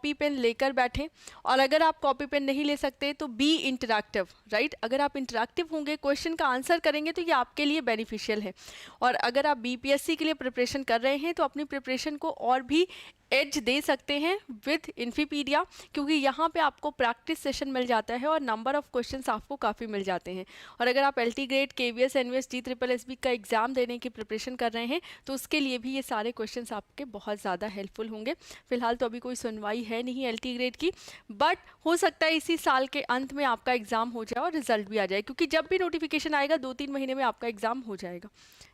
Copy pen लेकर बैठें, और अगर आप कॉपी पेन नहीं ले सकते तो बी इंटरैक्टिव, राइट। अगर आप इंटरैक्टिव होंगे, क्वेश्चन का आंसर करेंगे तो ये आपके लिए बेनिफिशियल है। और अगर आप बीपीएससी के लिए प्रिपरेशन कर रहे हैं तो अपनी प्रिपरेशन को और भी एज दे सकते हैं विद इन्फीपीडिया, क्योंकि यहाँ पे आपको प्रैक्टिस सेशन मिल जाता है और नंबर ऑफ क्वेश्चंस आपको काफ़ी मिल जाते हैं। और अगर आप LT grade, KVS, NVS, JSSB का एग्ज़ाम देने की प्रिपरेशन कर रहे हैं तो उसके लिए भी ये सारे क्वेश्चंस आपके बहुत ज़्यादा हेल्पफुल होंगे। फिलहाल तो अभी कोई सुनवाई है नहीं एलटी ग्रेड की, बट हो सकता है इसी साल के अंत में आपका एग्ज़ाम हो जाए और रिजल्ट भी आ जाए, क्योंकि जब भी नोटिफिकेशन आएगा 2-3 महीने में आपका एग्ज़ाम हो जाएगा।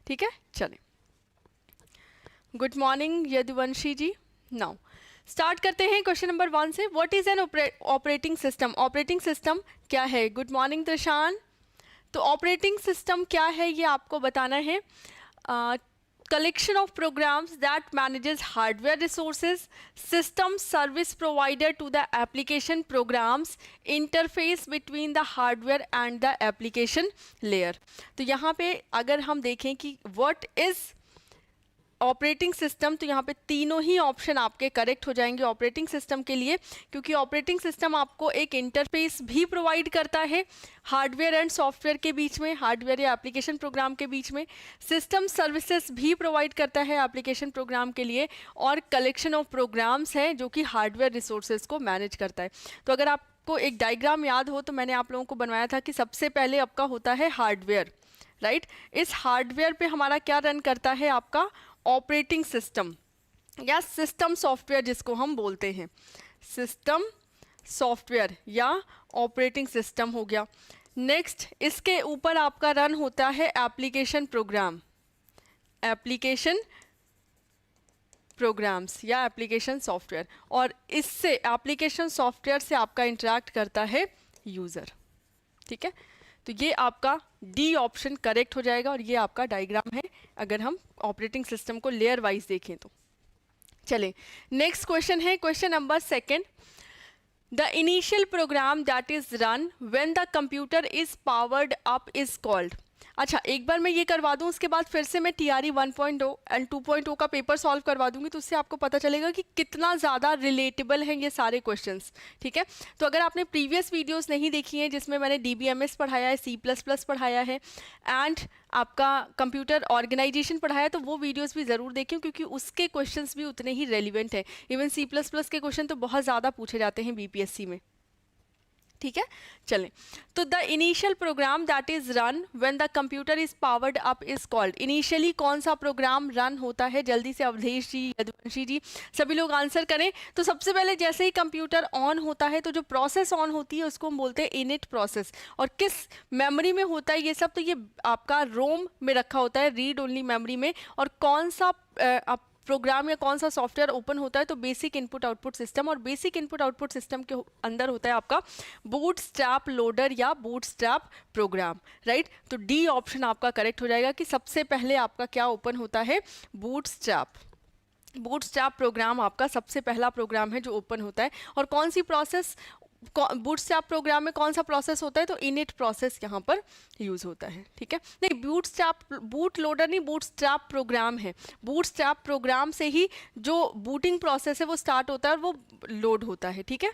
ठीक है, चलें। Good morning Yaduvanshi ji. Now start करते हैं क्वेश्चन नंबर 1 से। What is an operating system? Operating system क्या है? Good morning Trishan. तो ऑपरेटिंग सिस्टम क्या है ये आपको बताना है। Collection of programs that manages hardware resources, system service provider to the application programs, interface between the hardware and the application layer. तो यहाँ पे अगर हम देखें कि व्हाट इज ऑपरेटिंग सिस्टम, तो यहाँ पे तीनों ही ऑप्शन आपके करेक्ट हो जाएंगे ऑपरेटिंग सिस्टम के लिए, क्योंकि ऑपरेटिंग सिस्टम आपको एक इंटरफेस भी प्रोवाइड करता है हार्डवेयर एंड सॉफ्टवेयर के बीच में, हार्डवेयर या एप्लीकेशन प्रोग्राम के बीच में, सिस्टम सर्विसेज भी प्रोवाइड करता है एप्लीकेशन प्रोग्राम के लिए, और कलेक्शन ऑफ प्रोग्राम्स है जो कि हार्डवेयर रिसोर्सेज को मैनेज करता है। तो अगर आपको एक डायग्राम याद हो तो मैंने आप लोगों को बनवाया था कि सबसे पहले आपका होता है हार्डवेयर, राइट। इस हार्डवेयर पे हमारा क्या रन करता है? आपका ऑपरेटिंग सिस्टम या सिस्टम सॉफ्टवेयर जिसको हम बोलते हैं, सिस्टम सॉफ्टवेयर या ऑपरेटिंग सिस्टम हो गया। नेक्स्ट इसके ऊपर आपका रन होता है एप्लीकेशन प्रोग्राम, एप्लीकेशन प्रोग्राम्स या एप्लीकेशन सॉफ्टवेयर, और इससे एप्लीकेशन सॉफ्टवेयर से आपका इंटरेक्ट करता है यूज़र। ठीक है, तो ये आपका डी ऑप्शन करेक्ट हो जाएगा, और ये आपका डायग्राम है अगर हम ऑपरेटिंग सिस्टम को लेयर वाइज देखें तो। चलें, नेक्स्ट क्वेश्चन है question number 2। The initial program that is run when the computer is powered up is called. अच्छा, एक बार मैं ये करवा दूं, उसके बाद फिर से मैं TRE 1.0 एंड 2.0 का पेपर सॉल्व करवा दूंगी, तो उससे आपको पता चलेगा कि कितना ज़्यादा रिलेटेबल हैं ये सारे क्वेश्चंस। ठीक है, तो अगर आपने प्रीवियस वीडियोस नहीं देखी हैं जिसमें मैंने DBMS पढ़ाया है, C++ पढ़ाया है एंड आपका कंप्यूटर ऑर्गेनाइजेशन पढ़ाया, तो वो वीडियोस भी ज़रूर देखें, क्योंकि उसके क्वेश्चंस भी उतने ही रेलिवेंट हैं। इवन C++ के क्वेश्चन तो बहुत ज़्यादा पूछे जाते हैं BPSC में। ठीक है, चलें। तो the initial program that is run when the computer is powered up is called. Initially कौन सा प्रोग्राम रन होता है? जल्दी से अवधेश जी, यदुवंशी जी, सभी लोग आंसर करें। तो सबसे पहले जैसे ही कंप्यूटर ऑन होता है तो जो प्रोसेस ऑन होती है उसको हम बोलते हैं इनिट प्रोसेस। और किस मेमोरी में होता है ये सब? तो ये आपका रोम में रखा होता है, रीड ओनली मेमोरी में। और कौन सा प्रोग्राम या कौन सा सॉफ्टवेयर ओपन होता है? तो बेसिक इनपुट आउटपुट सिस्टम, और बेसिक इनपुट आउटपुट सिस्टम के अंदर होता है आपका बूटस्ट्रैप लोडर या बूटस्ट्रैप प्रोग्राम, राइट। तो डी ऑप्शन आपका करेक्ट हो जाएगा कि सबसे पहले आपका क्या ओपन होता है? बूटस्ट्रैप। बूटस्ट्रैप प्रोग्राम आपका सबसे पहला प्रोग्राम है जो ओपन होता है। और कौन सी प्रोसेस बूटस्ट्रैप प्रोग्राम में कौन सा प्रोसेस होता है? तो इनिट प्रोसेस यहाँ पर यूज होता है। ठीक है, नहीं, बूटस्ट्रैप बूट लोडर नहीं, बूटस्ट्रैप प्रोग्राम है। बूटस्ट्रैप प्रोग्राम से ही जो बूटिंग प्रोसेस है वो स्टार्ट होता है और वो लोड होता है। ठीक है,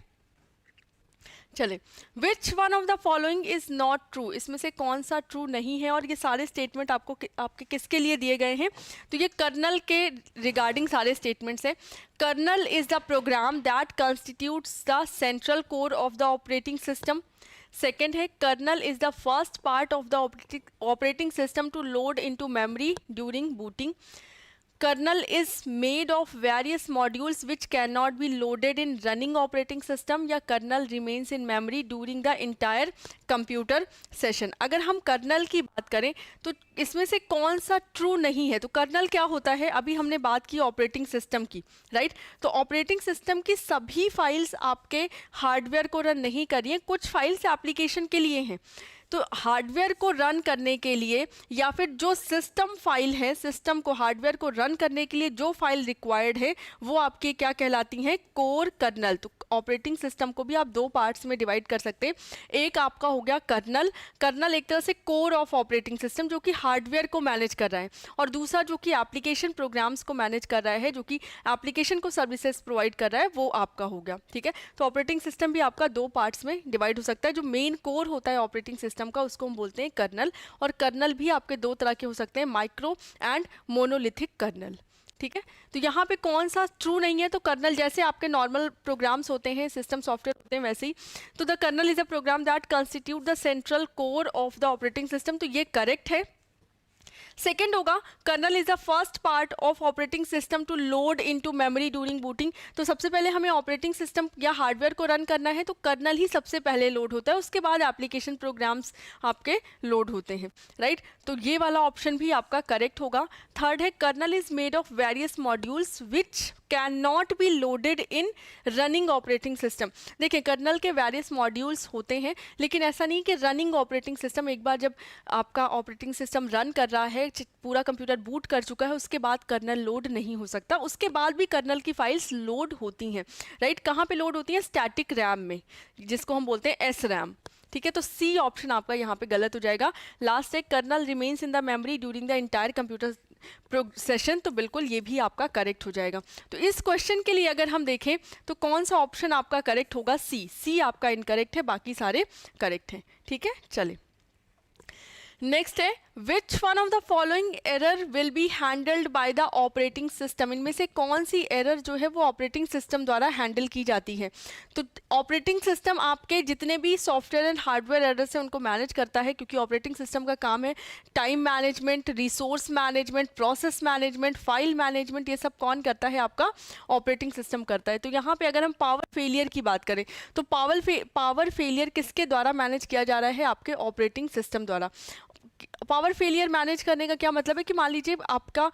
चले, विच one of the following is not true. इसमें से कौन सा ट्रू नहीं है? और ये सारे स्टेटमेंट आपको आपके किसके लिए दिए गए हैं? तो ये कर्नल के रिगार्डिंग सारे स्टेटमेंट्स हैं। Kernel is the program that constitutes the central core of the operating system. Second है, kernel is the first part of the operating system to load into memory during booting. Kernel is made of various modules which cannot be loaded in running operating system, या kernel remains in memory during the entire computer session। अगर हम kernel की बात करें तो इसमें से कौन सा ट्रू नहीं है? तो kernel क्या होता है? अभी हमने बात की ऑपरेटिंग सिस्टम की, राइट। तो ऑपरेटिंग सिस्टम की सभी फाइल्स आपके हार्डवेयर को रन नहीं करिए, कुछ फाइल्स एप्लीकेशन के लिए हैं। तो हार्डवेयर को रन करने के लिए या फिर जो सिस्टम फाइल है, सिस्टम को हार्डवेयर को रन करने के लिए जो फाइल रिक्वायर्ड है वो आपकी क्या कहलाती हैं, कोर कर्नल। तो ऑपरेटिंग सिस्टम को भी आप दो पार्ट्स में डिवाइड कर सकते हैं। एक आपका हो गया कर्नल, कर्नल एक तरह से कोर ऑफ ऑपरेटिंग सिस्टम जो कि हार्डवेयर को मैनेज कर रहा है, और दूसरा जो कि एप्लीकेशन प्रोग्राम्स को मैनेज कर रहा है, जो कि एप्लीकेशन को सर्विसेज प्रोवाइड कर रहा है, वो आपका हो गया। ठीक है, तो ऑपरेटिंग सिस्टम भी आपका दो पार्ट्स में डिवाइड हो सकता है। जो मेन कोर होता है ऑपरेटिंग सिस्टम का उसको हम बोलते हैं कर्नल, और कर्नल भी आपके दो तरह के हो सकते हैं, माइक्रो एंड मोनोलिथिक कर्नल। ठीक है, तो यहाँ पे कौन सा ट्रू नहीं है, तो कर्नल जैसे आपके नॉर्मल प्रोग्राम्स होते हैं, सिस्टम सॉफ्टवेयर होते हैं, वैसे ही तो the kernel is a program that constitute the central core of the operating system. तो ये करेक्ट है। सेकेंड होगा kernel is the first part of operating system to load into memory during booting. तो सबसे पहले हमें ऑपरेटिंग सिस्टम या hardware को रन करना है तो कर्नल ही सबसे पहले लोड होता है, उसके बाद एप्लीकेशन प्रोग्राम्स आपके लोड होते हैं, राइट। तो ये वाला ऑप्शन भी आपका करेक्ट होगा। थर्ड है kernel is made of various modules which can not be loaded in running operating system. देखिए कर्नल के वेरियस मॉड्यूल्स होते हैं, लेकिन ऐसा नहीं कि रनिंग ऑपरेटिंग सिस्टम, एक बार जब आपका ऑपरेटिंग सिस्टम रन कर रहा है, पूरा कंप्यूटर बूट कर चुका है, उसके बाद कर्नल लोड नहीं हो सकता। उसके बाद भी कर्नल की फाइल्स लोड होती हैं, राइट। कहाँ पे लोड होती हैं, स्टैटिक रैम में, जिसको हम बोलते हैं एस रैम। ठीक है, तो सी ऑप्शन आपका यहाँ पे गलत हो जाएगा। लास्ट है kernel remains in the memory during the entire computer session, तो बिल्कुल ये भी आपका करेक्ट हो जाएगा। तो इस क्वेश्चन के लिए अगर हम देखें तो कौन सा ऑप्शन आपका करेक्ट होगा, सी। सी आपका इनकरेक्ट है, बाकी सारे करेक्ट हैं। ठीक है, चलिए नेक्स्ट है which one of the following error will be handled by the operating system. इनमें से कौन सी एरर जो है वो ऑपरेटिंग सिस्टम द्वारा हैंडल की जाती है। तो ऑपरेटिंग सिस्टम आपके जितने भी सॉफ्टवेयर एंड हार्डवेयर एरर्स हैं उनको मैनेज करता है, क्योंकि ऑपरेटिंग सिस्टम का काम है time management, resource management, process management, file management, ये सब कौन करता है, आपका ऑपरेटिंग सिस्टम करता है। तो यहाँ पे अगर हम पावर फेलियर की बात करें तो पावर फेलियर किसके द्वारा मैनेज किया जा रहा है, आपके ऑपरेटिंग सिस्टम द्वारा। पावर फेलियर मैनेज करने का क्या मतलब है कि मान लीजिए आपका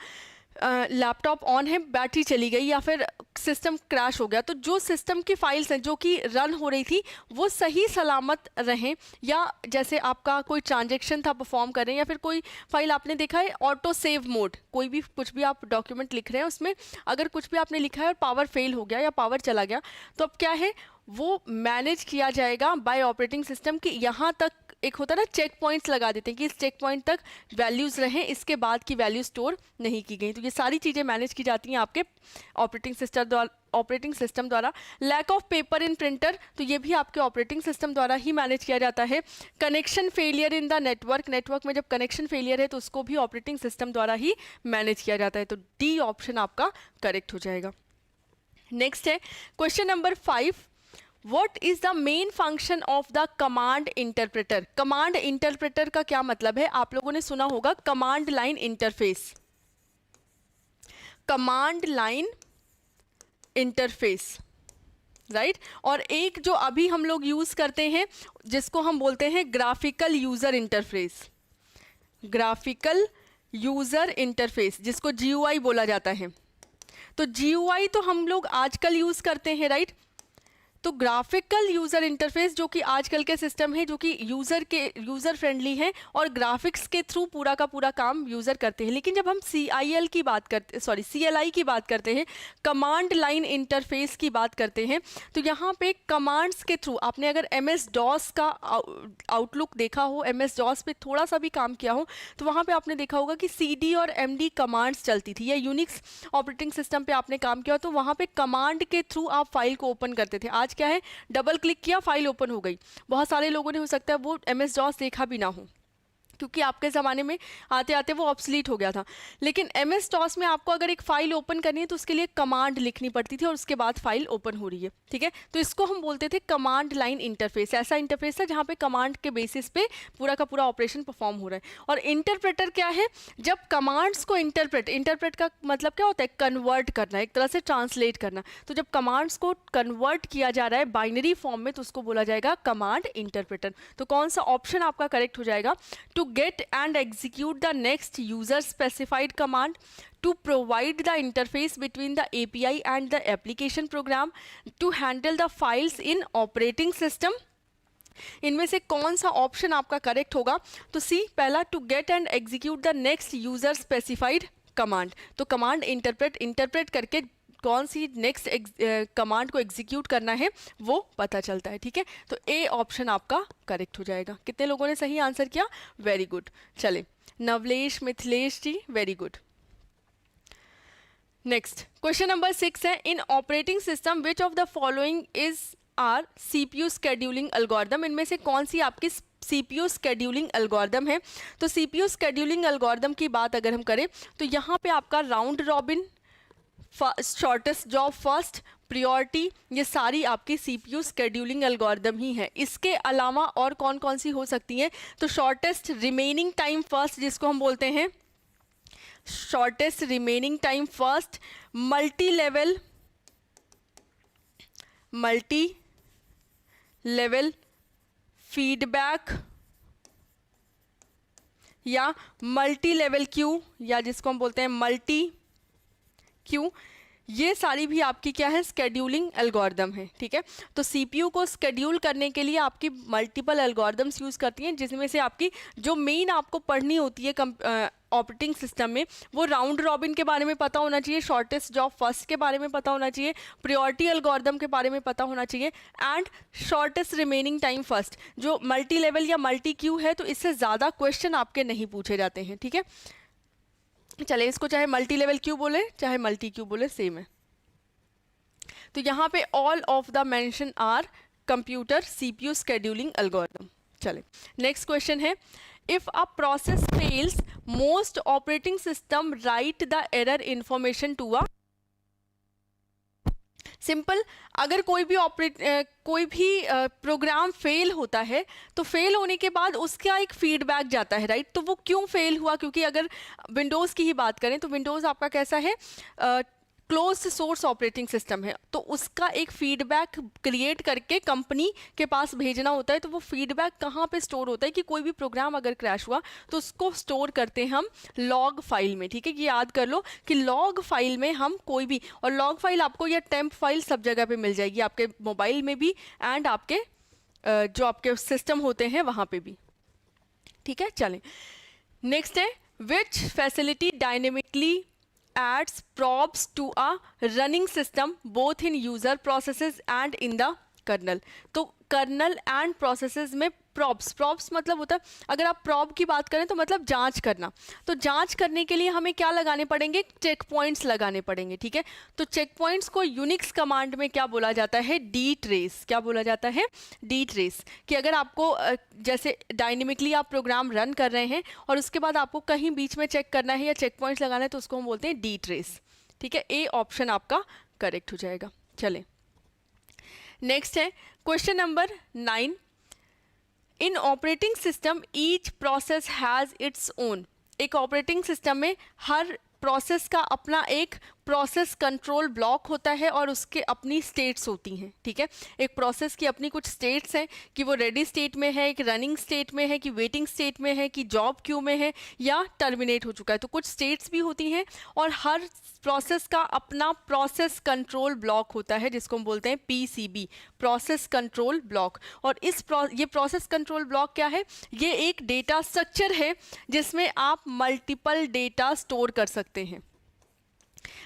लैपटॉप ऑन है, बैटरी चली गई या फिर सिस्टम क्रैश हो गया, तो जो सिस्टम की फाइल्स हैं जो कि रन हो रही थी वो सही सलामत रहें, या जैसे आपका कोई ट्रांजैक्शन था परफॉर्म कर रहे हैं, या फिर कोई फाइल आपने देखा है ऑटो सेव मोड, कोई भी कुछ भी आप डॉक्यूमेंट लिख रहे हैं उसमें अगर कुछ भी आपने लिखा है और पावर फेल हो गया या पावर चला गया, तो अब क्या है वो मैनेज किया जाएगा बाय ऑपरेटिंग सिस्टम की। यहाँ तक एक होता है ना, चेक पॉइंट्स लगा देते हैं कि इस चेक पॉइंट तक वैल्यूज़ रहें, इसके बाद की वैल्यू स्टोर नहीं की गई। तो ये सारी चीज़ें मैनेज की जाती हैं आपके ऑपरेटिंग सिस्टम द्वारा। Lack of paper in printer, तो ये भी आपके ऑपरेटिंग सिस्टम द्वारा ही मैनेज किया जाता है। Connection failure in the network में जब कनेक्शन फेलियर है तो उसको भी ऑपरेटिंग सिस्टम द्वारा ही मैनेज किया जाता है। तो डी ऑप्शन आपका करेक्ट हो जाएगा। नेक्स्ट है question number 5, What is the main function of the command interpreter? Command interpreter का क्या मतलब है, आप लोगों ने सुना होगा command line interface, command line interface, right. और एक जो अभी हम लोग यूज करते हैं जिसको हम बोलते हैं graphical user interface, graphical user interface जिसको GUI बोला जाता है। तो GUI तो हम लोग आजकल यूज करते हैं, राइट। तो ग्राफिकल यूज़र इंटरफेस जो कि आजकल के सिस्टम है जो कि यूज़र फ्रेंडली है और ग्राफिक्स के थ्रू पूरा का पूरा काम यूज़र करते हैं। लेकिन जब हम CLI की बात करते हैं, कमांड लाइन इंटरफेस की बात करते हैं, तो यहाँ पे कमांड्स के थ्रू आपने अगर MS-DOS का आउटलुक देखा हो, MS-DOS पे थोड़ा सा भी काम किया हो, तो वहाँ पे आपने देखा होगा कि CD और MD कमांड्स चलती थी, या यूनिक्स ऑपरेटिंग सिस्टम पे आपने काम किया तो वहाँ पे कमांड के थ्रू आप फाइल को ओपन करते थे। आज क्या है, डबल क्लिक किया फाइल ओपन हो गई। बहुत सारे लोगों ने हो सकता है वो MS-DOS देखा भी ना हो, क्योंकि आपके ज़माने में आते आते वो ऑब्सलीट हो गया था। लेकिन MS-DOS में आपको अगर एक फ़ाइल ओपन करनी है तो उसके लिए कमांड लिखनी पड़ती थी और उसके बाद फाइल ओपन हो रही है, ठीक है। तो इसको हम बोलते थे कमांड लाइन इंटरफेस। ऐसा इंटरफेस था जहाँ पे कमांड के बेसिस पे पूरा का पूरा ऑपरेशन परफॉर्म हो रहा है। और इंटरप्रेटर क्या है, जब कमांड्स को इंटरप्रेट का मतलब क्या होता है, कन्वर्ट करना, एक तरह से ट्रांसलेट करना। तो जब कमांड्स को कन्वर्ट किया जा रहा है बाइनरी फॉर्म में तो उसको बोला जाएगा कमांड इंटरप्रेटर। तो कौन सा ऑप्शन आपका करेक्ट हो जाएगा, to get and execute the next user specified command, to provide the interface between the API and the application program, to handle the files in operating system, इनमें से कौन सा ऑप्शन आपका करेक्ट होगा? तो सी पहला, to get and execute the next user specified command. तो command interpret करके कौन सी नेक्स्ट कमांड को एग्जीक्यूट करना है वो पता चलता है, ठीक है। तो ए ऑप्शन आपका करेक्ट हो जाएगा। कितने लोगों ने सही आंसर किया? Very good. चले, Navlesh, Mithilesh ji, very good. Next question number 6 है, in operating system which of the following is are CPU scheduling algorithm. इनमें से कौन सी आपकी CPU स्केड्यूलिंग एल्गोरिदम है? तो CPU स्केड्यूलिंग एल्गोरिदम की बात अगर हम करें तो यहाँ पे आपका round robin, shortest job first, priority, ये सारी आपकी CPU स्केड्यूलिंग एल्गोरिदम ही है। इसके अलावा और कौन कौन सी हो सकती हैं? तो शॉर्टेस्ट रिमेनिंग टाइम फर्स्ट, जिसको हम बोलते हैं shortest remaining time first, multi level feedback, या मल्टी लेवल क्यू, या जिसको हम बोलते हैं मल्टी क्यू। ये सारी भी आपकी क्या है? स्केड्यूलिंग एल्गोरिदम है, ठीक है। तो CPU को स्केड्यूल करने के लिए आपकी मल्टीपल एल्गोरिदम्स यूज़ करती हैं, जिसमें से आपकी जो मेन आपको पढ़नी होती है ऑपरेटिंग सिस्टम में, वो राउंड रॉबिन के बारे में पता होना चाहिए, शॉर्टेस्ट जॉब फर्स्ट के बारे में पता होना चाहिए, प्रायोरिटी एल्गोरिदम के बारे में पता होना चाहिए, and shortest remaining time first. जो मल्टी लेवल या मल्टी क्यू है, तो इससे ज़्यादा क्वेश्चन आपके नहीं पूछे जाते हैं, ठीक है। चले, इसको चाहे मल्टी लेवल क्यू बोले चाहे मल्टी क्यू बोले, सेम है। तो यहाँ पे all of the mention are computer CPU scheduling algorithm. चले, नेक्स्ट क्वेश्चन है, if a process fails most operating system write the error information to a. Simple, अगर कोई भी प्रोग्राम फेल होता है तो फेल होने के बाद उसका एक फीडबैक जाता है, राइट। तो वो क्यों फेल हुआ? क्योंकि अगर विंडोज़ की ही बात करें तो विंडोज़ आपका कैसा है? क्लोज्ड सोर्स ऑपरेटिंग सिस्टम है, तो उसका एक फीडबैक क्रिएट करके कंपनी के पास भेजना होता है। तो वो फीडबैक कहाँ पे स्टोर होता है? कि कोई भी प्रोग्राम अगर क्रैश हुआ तो उसको स्टोर करते हैं हम लॉग फाइल में, ठीक है। ये याद कर लो कि लॉग फाइल में हम कोई भी, और लॉग फाइल आपको या टेम्प फाइल सब जगह पे मिल जाएगी, आपके मोबाइल में भी एंड आपके जो आपके सिस्टम होते हैं वहाँ पे भी, ठीक है। चलें, नेक्स्ट है, which facility dynamically adds probes to a running system both in user processes and in the kernel। तो कर्नल एंड प्रोसेसेस में प्रॉब्स मतलब होता है, अगर आप प्रॉब की बात करें तो मतलब जांच करना। तो जांच करने के लिए हमें क्या लगाने पड़ेंगे? चेक पॉइंट्स लगाने पड़ेंगे, ठीक है। तो चेक पॉइंट्स को यूनिक्स कमांड में क्या बोला जाता है? dtrace। क्या बोला जाता है? dtrace। कि अगर आपको जैसे डायनेमिकली आप प्रोग्राम रन कर रहे हैं और उसके बाद आपको कहीं बीच में चेक करना है या चेक पॉइंट्स लगाना है, तो उसको हम बोलते हैं dtrace, ठीक है। ए ऑप्शन आपका करेक्ट हो जाएगा। चलें, नेक्स्ट है question number 9, in operating system each process has its own. एक ऑपरेटिंग सिस्टम में हर प्रोसेस का अपना एक प्रोसेस कंट्रोल ब्लॉक होता है और उसके अपनी स्टेट्स होती हैं, ठीक है। एक प्रोसेस की अपनी कुछ स्टेट्स हैं कि वो रेडी स्टेट में है, कि रनिंग स्टेट में है, कि वेटिंग स्टेट में है, कि जॉब क्यू में है, या टर्मिनेट हो चुका है। तो कुछ स्टेट्स भी होती हैं और हर प्रोसेस का अपना प्रोसेस कंट्रोल ब्लॉक होता है, जिसको हम बोलते हैं PCB, प्रोसेस कंट्रोल ब्लॉक। और ये प्रोसेस कंट्रोल ब्लॉक क्या है? ये एक डेटा स्ट्रक्चर है जिसमें आप मल्टीपल डेटा स्टोर कर सकते हैं।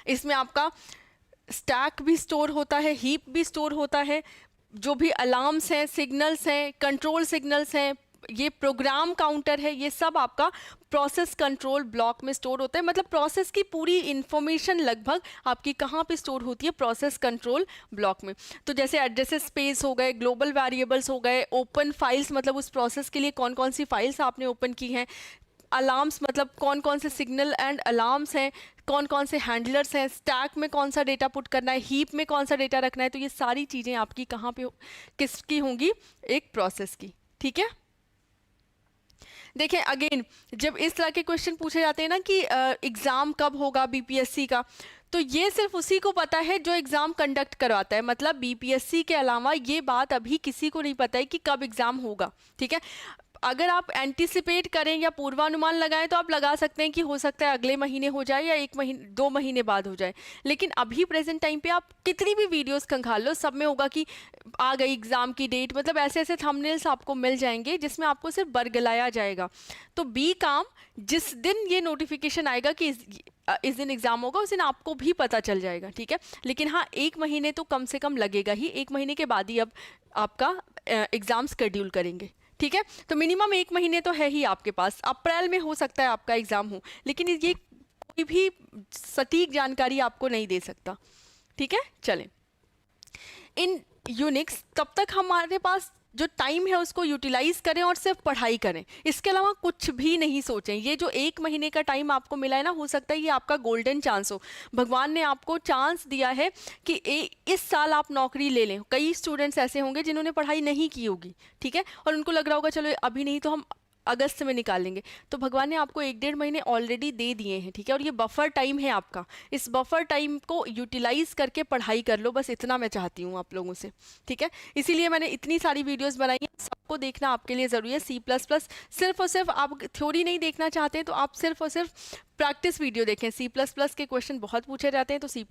इसमें आपका स्टैक भी स्टोर होता है, हीप भी स्टोर होता है, जो भी अलार्म्स हैं, सिग्नल्स हैं, कंट्रोल सिग्नल्स हैं, ये प्रोग्राम काउंटर है, ये सब आपका प्रोसेस कंट्रोल ब्लॉक में स्टोर होता है। मतलब प्रोसेस की पूरी इंफॉर्मेशन लगभग आपकी कहाँ पे स्टोर होती है? प्रोसेस कंट्रोल ब्लॉक में। तो जैसे एड्रेसेस स्पेस हो गए, ग्लोबल वेरिएबल्स हो गए, ओपन फाइल्स मतलब उस प्रोसेस के लिए कौन कौन सी फाइल्स आपने ओपन की हैं, अलार्म्स मतलब कौन कौन से सिग्नल एंड अलार्म्स हैं, कौन कौन से हैंडलर्स हैं, स्टैक में कौन सा डेटा पुट करना है, हीप में कौन सा डेटा रखना है। तो ये सारी चीज़ें आपकी कहाँ पे किसकी होंगी? एक प्रोसेस की, ठीक है। देखें अगेन, जब इस तरह के क्वेश्चन पूछे जाते हैं ना कि एग्ज़ाम कब होगा BPSC का, तो ये सिर्फ उसी को पता है जो एग्ज़ाम कंडक्ट करवाता है। मतलब BPSC के अलावा ये बात अभी किसी को नहीं पता है कि कब एग्ज़ाम होगा, ठीक है। अगर आप एंटिसिपेट करें या पूर्वानुमान लगाएं तो आप लगा सकते हैं कि हो सकता है अगले महीने हो जाए या 1 महीने 2 महीने बाद हो जाए, लेकिन अभी प्रेजेंट टाइम पे आप कितनी भी वीडियोस खंगाल लो, सब में होगा कि आ गई एग्जाम की डेट, मतलब ऐसे ऐसे थंबनेल्स आपको मिल जाएंगे जिसमें आपको सिर्फ बरगलाया जाएगा। तो बी काम, जिस दिन ये नोटिफिकेशन आएगा कि इस दिन एग्जाम होगा उस दिन आपको भी पता चल जाएगा, ठीक है। लेकिन हाँ, 1 महीने तो कम से कम लगेगा ही, 1 महीने के बाद ही अब आपका एग्जाम शेड्यूल करेंगे, ठीक है। तो मिनिमम 1 महीने तो है ही आपके पास, अप्रैल में हो सकता है आपका एग्जाम हो, लेकिन ये कोई भी सटीक जानकारी आपको नहीं दे सकता, ठीक है। चलें, इन यूनिक्स तब तक हमारे पास जो टाइम है उसको यूटिलाइज करें और सिर्फ पढ़ाई करें, इसके अलावा कुछ भी नहीं सोचें। ये जो 1 महीने का टाइम आपको मिला है ना, हो सकता है ये आपका गोल्डन चांस हो, भगवान ने आपको चांस दिया है कि इस साल आप नौकरी ले लें। कई स्टूडेंट्स ऐसे होंगे जिन्होंने पढ़ाई नहीं की होगी, ठीक है, और उनको लग रहा होगा चलो अभी नहीं तो हम अगस्त में निकाल लेंगे, तो भगवान ने आपको 1-1.5 महीने ऑलरेडी दे दिए हैं, ठीक है, और ये बफर टाइम है आपका। इस बफर टाइम को यूटिलाइज करके पढ़ाई कर लो, बस इतना मैं चाहती हूँ आप लोगों से, ठीक है। इसीलिए मैंने इतनी सारी वीडियोस बनाई हैं, सबको देखना आपके लिए ज़रूरी है। C++ सिर्फ और सिर्फ आप थ्योरी नहीं देखना चाहते हैं तो आप सिर्फ और सिर्फ प्रैक्टिस वीडियो देखें। C++ के क्वेश्चन बहुत पूछे जाते हैं तो C++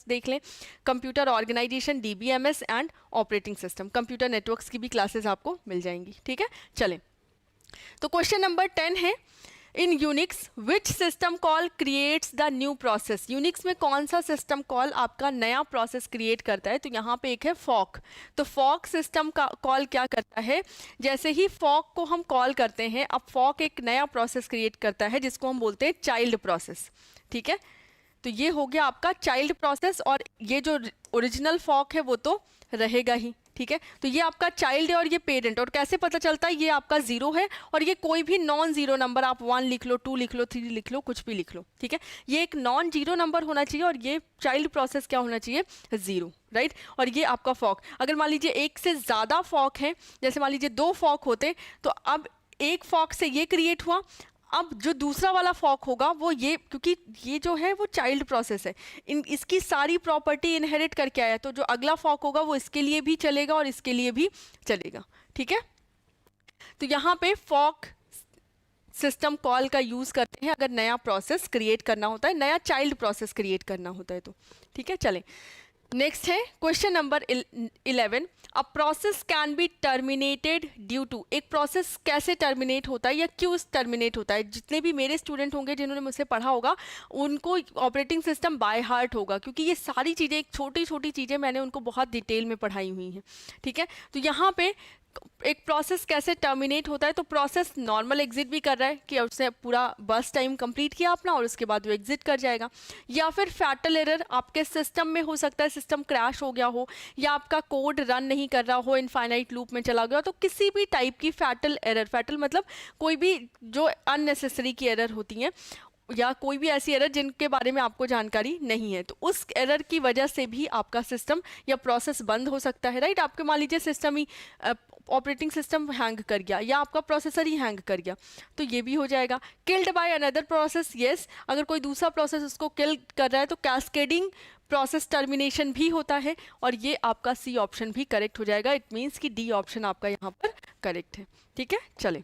देख लें। Computer organization, DBMS and operating system, computer networks की भी क्लासेस आपको मिल जाएंगी, ठीक है। चलें, तो क्वेश्चन नंबर 10 है, इन Unix which system call creates the new process. Unix में कौन सा सिस्टम कॉल आपका नया प्रोसेस क्रिएट करता है? तो यहाँ पे एक है फॉक। तो फॉक सिस्टम का कॉल क्या करता है, जैसे ही फॉक को हम कॉल करते हैं, अब फॉक एक नया प्रोसेस क्रिएट करता है जिसको हम बोलते हैं चाइल्ड प्रोसेस, ठीक है। तो ये हो गया आपका चाइल्ड प्रोसेस, और ये जो ओरिजिनल फॉक है वो तो रहेगा ही, ठीक है। तो ये आपका चाइल्ड है और ये पेरेंट, और कैसे पता चलता है, ये आपका 0 है और ये कोई भी नॉन जीरो नंबर, आप 1 लिख लो, 2 लिख लो, 3 लिख लो, कुछ भी लिख लो, ठीक है। ये एक नॉन जीरो नंबर होना चाहिए और ये चाइल्ड प्रोसेस क्या होना चाहिए, 0, राइट। और ये आपका फॉक, अगर मान लीजिए एक से ज़्यादा फॉक है, जैसे मान लीजिए 2 फॉक होते, तो अब एक फॉक से ये क्रिएट हुआ, अब जो दूसरा वाला फॉक होगा वो ये, क्योंकि ये जो है वो चाइल्ड प्रोसेस है, इसकी सारी प्रॉपर्टी इनहेरिट करके आया, तो जो अगला फॉक होगा वो इसके लिए भी चलेगा और इसके लिए भी चलेगा, ठीक है। तो यहाँ पे फॉक सिस्टम कॉल का यूज करते हैं अगर नया प्रोसेस क्रिएट करना होता है, नया चाइल्ड प्रोसेस क्रिएट करना होता है तो, ठीक है। चलें, नेक्स्ट है question number 11, a process can be terminated due to. एक प्रोसेस कैसे टर्मिनेट होता है या क्यों टर्मिनेट होता है? जितने भी मेरे स्टूडेंट होंगे जिन्होंने मुझसे पढ़ा होगा उनको ऑपरेटिंग सिस्टम बाय हार्ट होगा, क्योंकि ये सारी चीज़ें, एक छोटी छोटी चीज़ें मैंने उनको बहुत डिटेल में पढ़ाई हुई हैं, ठीक है। तो यहाँ पे एक प्रोसेस कैसे टर्मिनेट होता है, तो प्रोसेस नॉर्मल एग्जिट भी कर रहा है कि उसने पूरा बस टाइम कंप्लीट किया अपना और उसके बाद वो एग्जिट कर जाएगा, या फिर फैटल एरर आपके सिस्टम में हो सकता है, सिस्टम क्रैश हो गया हो या आपका कोड रन नहीं कर रहा हो, इनफाइनाइट लूप में चला गया, तो किसी भी टाइप की फैटल एरर, फैटल मतलब कोई भी जो अननेसेसरी की एरर होती हैं या कोई भी ऐसी एरर जिनके बारे में आपको जानकारी नहीं है, तो उस एरर की वजह से भी आपका सिस्टम या प्रोसेस बंद हो सकता है, राइट। आपके मान लीजिए सिस्टम ही ऑपरेटिंग सिस्टम हैंग कर गया या आपका प्रोसेसर ही हैंग कर गया, तो ये भी हो जाएगा। Killed by another process, yes, अगर कोई दूसरा प्रोसेस उसको किल कर रहा है तो कैस्केडिंग प्रोसेस टर्मिनेशन भी होता है, और ये आपका सी ऑप्शन भी करेक्ट हो जाएगा। इट मीन्स कि डी ऑप्शन आपका यहाँ पर करेक्ट है, ठीक है। चले,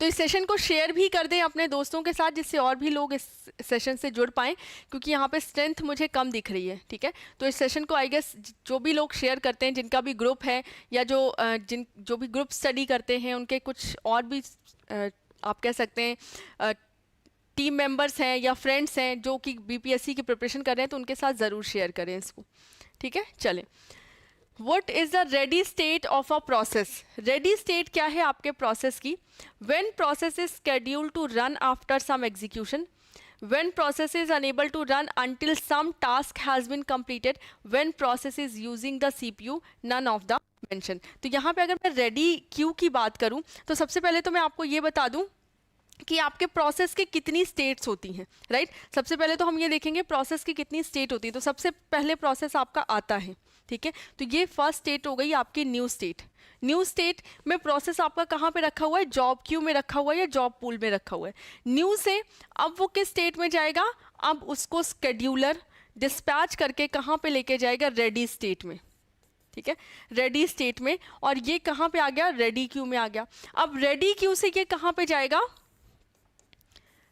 तो इस सेशन को शेयर भी कर दें अपने दोस्तों के साथ जिससे और भी लोग इस सेशन से जुड़ पाएँ, क्योंकि यहाँ पे स्ट्रेंथ मुझे कम दिख रही है, ठीक है। तो इस सेशन को आई गेस जो भी लोग शेयर करते हैं, जिनका भी ग्रुप है या जो भी ग्रुप स्टडी करते हैं, उनके कुछ और भी आप कह सकते हैं टीम मेंबर्स हैं या फ्रेंड्स हैं जो कि BPSC की प्रिपरेशन कर रहे हैं, तो उनके साथ ज़रूर शेयर करें इसको, ठीक है। चलें, What is the ready state of a process? Ready state क्या है आपके प्रोसेस की? When process is scheduled to run after some execution, when process is unable to run until some task has been completed, when process is using the CPU, none of the mention. तो यहाँ पे अगर मैं ready queue की बात करूँ तो सबसे पहले तो मैं आपको ये बता दूँ कि आपके प्रोसेस के कितनी स्टेट्स होती हैं, राइट। सबसे पहले तो हम ये देखेंगे प्रोसेस की कितनी स्टेट होती है। तो सबसे पहले प्रोसेस आपका आता है, ठीक है। तो ये फर्स्ट स्टेट हो गई आपकी न्यू स्टेट। न्यू स्टेट में प्रोसेस आपका कहाँ पे रखा हुआ है, जॉब क्यू में रखा हुआ है या जॉब पूल में रखा हुआ है। न्यू से अब वो किस स्टेट में जाएगा, अब उसको स्केड्यूलर डिस्पैच करके कहाँ पे लेके जाएगा, रेडी स्टेट में, ठीक है, रेडी स्टेट में, और ये कहाँ पे आ गया, रेडी क्यू में आ गया। अब रेडी क्यू से ये कहाँ पे जाएगा,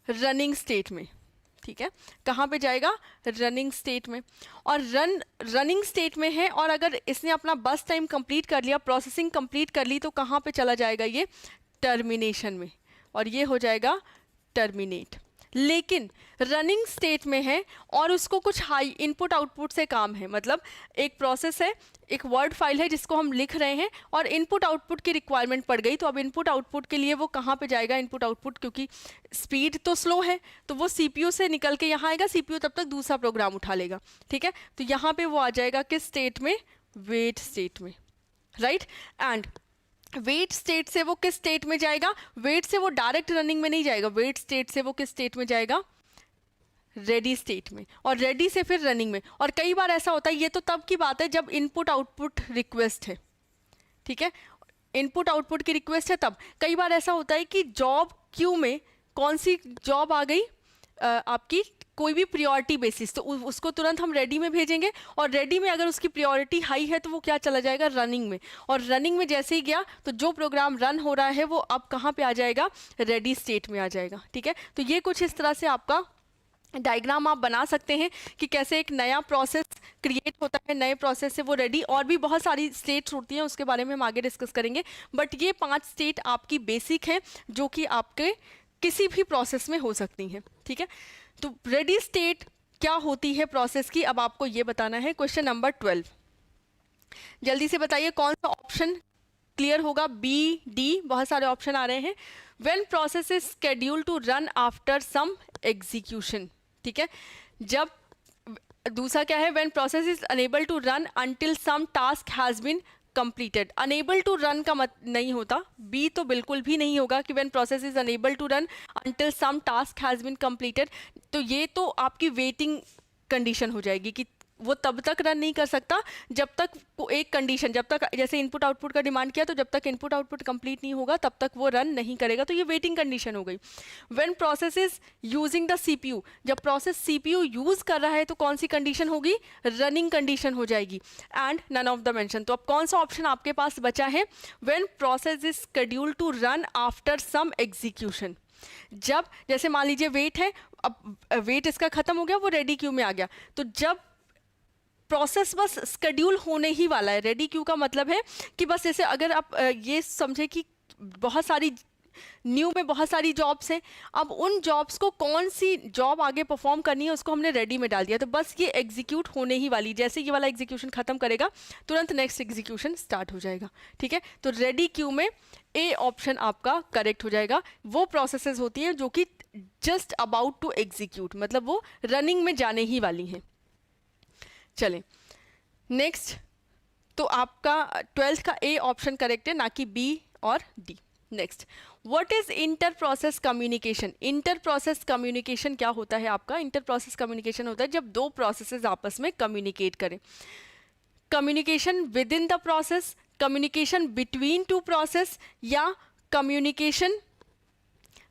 रनिंग स्टेट में, ठीक है, कहाँ पे जाएगा, रनिंग स्टेट में। और रनिंग स्टेट में है, और अगर इसने अपना बस टाइम कंप्लीट कर लिया, प्रोसेसिंग कंप्लीट कर ली, तो कहाँ पे चला जाएगा, ये टर्मिनेशन में, और ये हो जाएगा टर्मिनेट। लेकिन रनिंग स्टेट में है और उसको कुछ हाई इनपुट आउटपुट से काम है, मतलब एक प्रोसेस है, एक वर्ड फाइल है जिसको हम लिख रहे हैं, और इनपुट आउटपुट की रिक्वायरमेंट पड़ गई, तो अब इनपुट आउटपुट के लिए वो कहाँ पे जाएगा, इनपुट आउटपुट, क्योंकि स्पीड तो स्लो है तो वो सीपीयू से निकल के यहाँ आएगा, सीपीयू तब तक दूसरा प्रोग्राम उठा लेगा, ठीक है। तो यहाँ पे वो आ जाएगा किस स्टेट में, वेट स्टेट में, राइट। एंड वेट स्टेट से वो किस स्टेट में जाएगा, वेट से वो डायरेक्ट रनिंग में नहीं जाएगा, वेट स्टेट से वो किस स्टेट में जाएगा, रेडी स्टेट में, और रेडी से फिर रनिंग में। और कई बार ऐसा होता है, ये तो तब की बात है जब इनपुट आउटपुट रिक्वेस्ट है, ठीक है, इनपुट आउटपुट की रिक्वेस्ट है तब। कई बार ऐसा होता है कि जॉब क्यू में कौन सी जॉब आ गई, आपकी कोई भी प्रियोरिटी बेसिस, तो उसको तुरंत हम रेडी में भेजेंगे, और रेडी में अगर उसकी प्रियोरिटी हाई है तो वो क्या चला जाएगा, रनिंग में, और रनिंग में जैसे ही गया तो जो प्रोग्राम रन हो रहा है वो अब कहाँ पे आ जाएगा, रेडी स्टेट में आ जाएगा, ठीक है। तो ये कुछ इस तरह से आपका डायग्राम आप बना सकते हैं कि कैसे एक नया प्रोसेस क्रिएट होता है, नए प्रोसेस से वो रेडी, और भी बहुत सारी स्टेट्स होती हैं, उसके बारे में हम आगे डिस्कस करेंगे, बट ये 5 स्टेट आपकी बेसिक हैं जो कि आपके किसी भी प्रोसेस में हो सकती हैं, ठीक है। तो रेडी स्टेट क्या होती है प्रोसेस की, अब आपको ये बताना है। क्वेश्चन नंबर 12, जल्दी से बताइए कौन सा ऑप्शन क्लियर होगा, बी डी, बहुत सारे ऑप्शन आ रहे हैं। When process is schedule to run after some execution, ठीक है। जब दूसरा क्या है, when process is unable to run until some task has been completed. Unable to run का मत नहीं होता, बी तो बिल्कुल भी नहीं होगा कि when process is unable to run until some task has been completed, तो ये तो आपकी वेटिंग कंडीशन हो जाएगी कि वो तब तक रन नहीं कर सकता जब तक वो एक कंडीशन, जब तक जैसे इनपुट आउटपुट का डिमांड किया तो जब तक इनपुट आउटपुट कंप्लीट नहीं होगा तब तक वो रन नहीं करेगा, तो ये वेटिंग कंडीशन हो गई। When process is using the CPU, जब प्रोसेस सीपीयू यूज कर रहा है तो कौन सी कंडीशन होगी, रनिंग कंडीशन हो जाएगी। And none of the mention, तो अब कौन सा ऑप्शन आपके पास बचा है, when process is scheduled to run after some execution. जब जैसे मान लीजिए वेट है, अब वेट इसका खत्म हो गया, वो रेडी क्यू में आ गया, तो जब प्रोसेस बस स्केड्यूल होने ही वाला है, रेडी क्यू का मतलब है कि बस जैसे अगर आप ये समझे कि बहुत सारी न्यू में बहुत सारी जॉब्स हैं, अब उन जॉब्स को कौन सी जॉब आगे परफॉर्म करनी है उसको हमने रेडी में डाल दिया, तो बस ये एग्जीक्यूट होने ही वाली, जैसे ये वाला एग्जीक्यूशन खत्म करेगा तुरंत नेक्स्ट एग्जीक्यूशन स्टार्ट हो जाएगा, ठीक है। तो रेडी क्यू में ए ऑप्शन आपका करेक्ट हो जाएगा। वो प्रोसेसेस होती हैं जो कि जस्ट अबाउट टू एग्जीक्यूट, मतलब वो रनिंग में जाने ही वाली हैं। चलें नेक्स्ट, तो आपका 12th का ए ऑप्शन करेक्ट है, ना कि बी और D. Next, what is inter process communication. Inter process communication क्या होता है आपका, इंटर प्रोसेस कम्युनिकेशन होता है जब दो प्रोसेसेस आपस में कम्युनिकेट करें। Communication with in the process, communication between two process, या communication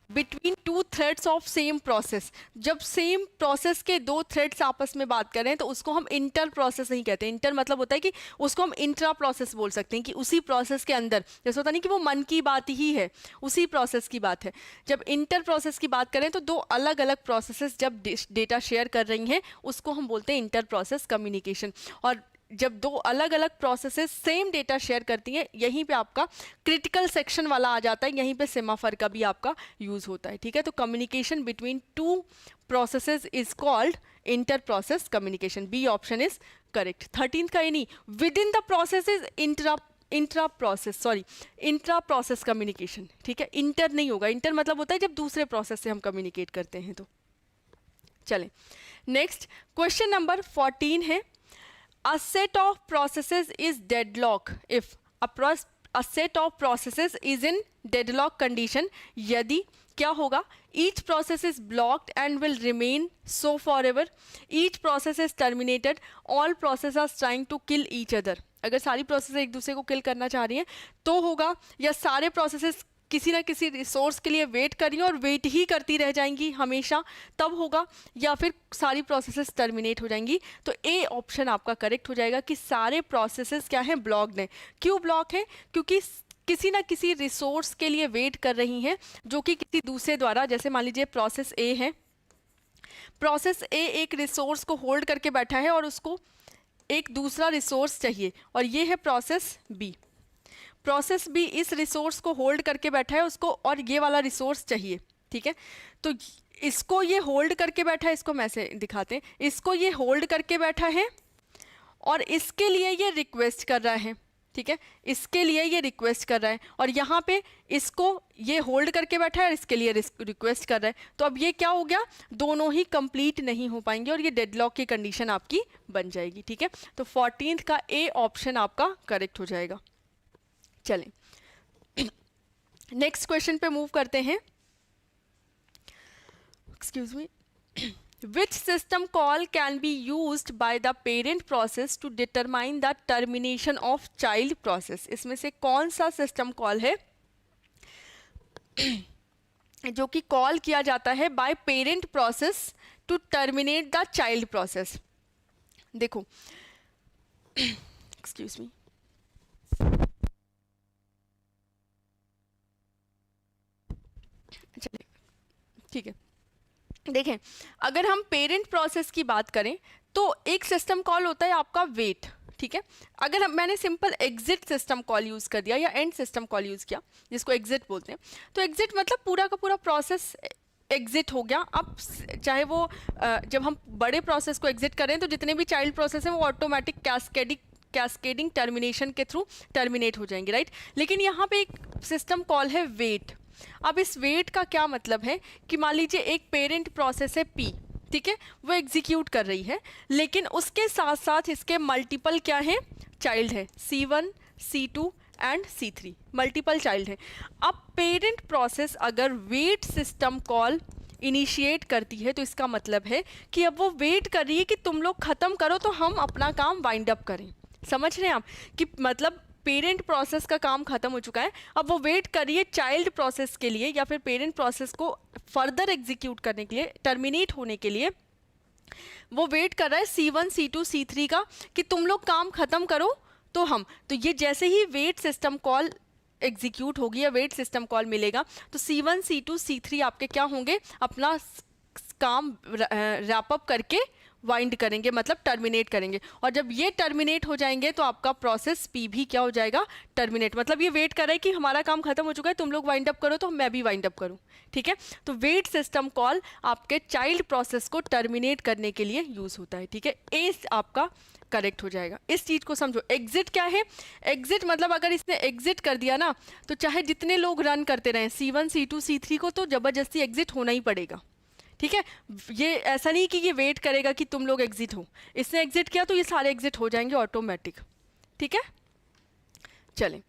between two threads of same process. जब सेम प्रोसेस के दो थ्रेड्स आपस में बात करें तो उसको हम इंटर प्रोसेस नहीं कहते। इंटर मतलब होता है कि उसको हम इंट्रा प्रोसेस बोल सकते हैं, कि उसी प्रोसेस के अंदर, जैसे होता नहीं कि वो मन की बात ही है, उसी प्रोसेस की बात है। जब इंटर प्रोसेस की बात करें तो दो अलग अलग प्रोसेसेस जब डेटा शेयर कर रही हैं उसको हम बोलते हैं इंटर प्रोसेस कम्युनिकेशन। और जब दो अलग अलग प्रोसेसेस सेम डेटा शेयर करती हैं, यहीं पे आपका क्रिटिकल सेक्शन वाला आ जाता है, यहीं पे सेमाफर का भी आपका यूज होता है, ठीक है। तो communication between two processes is called inter process communication, B option is correct. 13th का ये नहीं, with in the process is intra process communication, ठीक है। इंटर नहीं होगा, इंटर मतलब होता है जब दूसरे प्रोसेस से हम कम्युनिकेट करते हैं। तो चलें नेक्स्ट, क्वेश्चन नंबर 14 है, a set of processes is deadlock if a set of processes is in deadlock condition, यदि क्या होगा, each process is blocked and will remain so forever, each process is terminated, all processes are trying to kill each other। अगर सारी process एक दूसरे को किल करना चाह रही हैं तो होगा, या सारे प्रोसेसेस किसी ना किसी रिसोर्स के लिए वेट कर रही हैं और वेट ही करती रह जाएंगी हमेशा, तब होगा, या फिर सारी प्रोसेसेस टर्मिनेट हो जाएंगी। तो ए ऑप्शन आपका करेक्ट हो जाएगा कि सारे प्रोसेसेस क्या हैं, ब्लॉक्ड हैं। क्यों ब्लॉक है? क्योंकि किसी ना किसी रिसोर्स के लिए वेट कर रही हैं जो कि किसी दूसरे द्वारा, जैसे मान लीजिए प्रोसेस ए है, प्रोसेस ए एक रिसोर्स को होल्ड करके बैठा है और उसको एक दूसरा रिसोर्स चाहिए, और ये है प्रोसेस बी। प्रोसेस बी इस रिसोर्स को होल्ड करके बैठा है, उसको और ये वाला रिसोर्स चाहिए, ठीक है। तो इसको ये होल्ड करके बैठा है, इसको मैं से दिखाते हैं, इसको ये होल्ड करके बैठा है और इसके लिए ये रिक्वेस्ट कर रहा है, ठीक है, इसके लिए ये रिक्वेस्ट कर रहा है, और यहाँ पे इसको ये होल्ड करके बैठा है और इसके लिए रिक्वेस्ट कर रहा है। तो अब ये क्या हो गया, दोनों ही कंप्लीट नहीं हो पाएंगे और ये डेडलॉक की कंडीशन आपकी बन जाएगी, ठीक है। तो 14th का ए ऑप्शन आपका करेक्ट हो जाएगा। चलें नेक्स्ट क्वेश्चन पे मूव करते हैं। Excuse me. Which system call can be used by the parent process to determine the termination of child process? इसमें से कौन सा सिस्टम कॉल है जो कि कॉल किया जाता है by parent process to terminate the child process? देखो, एक्सक्यूज मी, चलिए ठीक है। देखें, अगर हम पेरेंट प्रोसेस की बात करें तो एक सिस्टम कॉल होता है आपका वेट, ठीक है। अगर मैंने simple exit system call use कर दिया या एंड सिस्टम कॉल यूज़ किया, जिसको एग्जिट बोलते हैं, तो एग्जिट मतलब पूरा का पूरा प्रोसेस एग्जिट हो गया। अब चाहे वो जब हम बड़े प्रोसेस को एग्जिट करें तो जितने भी चाइल्ड प्रोसेस हैं वो ऑटोमेटिक कैस्केडिंग टर्मिनेशन के थ्रू टर्मिनेट हो जाएंगे, राइट। लेकिन यहाँ पे एक सिस्टम कॉल है वेट। अब इस वेट का क्या मतलब है कि मान लीजिए एक पेरेंट प्रोसेस है पी, ठीक है, वो एग्जीक्यूट कर रही है, लेकिन उसके साथ साथ इसके मल्टीपल क्या हैं, चाइल्ड है, C1, C2 and C3, multiple child है। अब पेरेंट प्रोसेस अगर वेट सिस्टम कॉल इनिशिएट करती है तो इसका मतलब है कि अब वो वेट कर रही है कि तुम लोग ख़त्म करो तो हम अपना काम वाइंड अप करें। समझ रहे हैं आप कि मतलब पेरेंट प्रोसेस का काम खत्म हो चुका है, अब वो वेट करिए चाइल्ड प्रोसेस के लिए या फिर पेरेंट प्रोसेस को फर्दर एग्जीक्यूट करने के लिए, टर्मिनेट होने के लिए वो वेट कर रहा है C1, C2, C3 का कि तुम लोग काम खत्म करो तो हम, तो ये जैसे ही वेट सिस्टम कॉल एग्जीक्यूट होगी या वेट सिस्टम कॉल मिलेगा तो C1, C2, C3 आपके क्या होंगे, अपना काम रैप अप करके वाइंड करेंगे, मतलब टर्मिनेट करेंगे। और जब ये टर्मिनेट हो जाएंगे तो आपका प्रोसेस पी भी क्या हो जाएगा, टर्मिनेट। मतलब ये वेट कर रहा है कि हमारा काम खत्म हो चुका है, तुम लोग वाइंड अप करो तो मैं भी वाइंड अप करूं, ठीक है। तो वेट सिस्टम कॉल आपके चाइल्ड प्रोसेस को टर्मिनेट करने के लिए यूज होता है, ठीक है। ए आपका करेक्ट हो जाएगा। इस चीज को समझो। एग्जिट क्या है, एग्जिट मतलब अगर इसने एग्जिट कर दिया ना तो चाहे जितने लोग रन करते रहे C1, C2, C3 को, तो जबरदस्ती एग्जिट होना ही पड़ेगा, ठीक है। ये ऐसा नहीं कि ये वेट करेगा कि तुम लोग एग्जिट हो, इसने एग्जिट किया तो ये सारे एग्जिट हो जाएंगे ऑटोमेटिक, ठीक है। चलें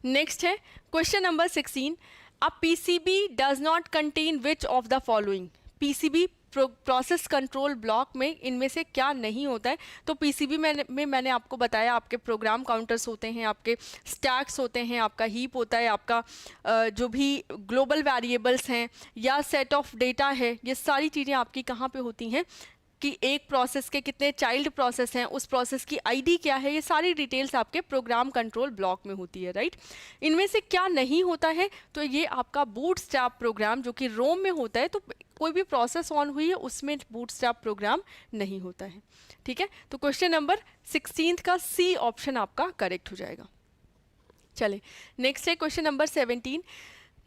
नेक्स्ट है question number 16। A PCB does not contain which of the following? PCB process control block में इनमें से क्या नहीं होता है? तो पीसीबी में मैंने आपको बताया आपके प्रोग्राम काउंटर्स होते हैं, आपके स्टैक्स होते हैं, आपका हीप होता है, आपका जो भी ग्लोबल वेरिएबल्स हैं या सेट ऑफ डेटा है, ये सारी चीज़ें आपकी कहाँ पे होती हैं कि एक प्रोसेस के कितने चाइल्ड प्रोसेस हैं, उस प्रोसेस की आईडी क्या है, ये सारी डिटेल्स आपके प्रोग्राम कंट्रोल ब्लॉक में होती है, राइट। इनमें से क्या नहीं होता है? तो ये आपका बूटस्ट्रैप प्रोग्राम जो कि रोम में होता है, तो कोई भी प्रोसेस ऑन हुई है उसमें बूटस्ट्रैप प्रोग्राम नहीं होता है, ठीक है। तो क्वेश्चन नंबर 16 का सी ऑप्शन आपका करेक्ट हो जाएगा। चले नेक्स्ट है question number 17।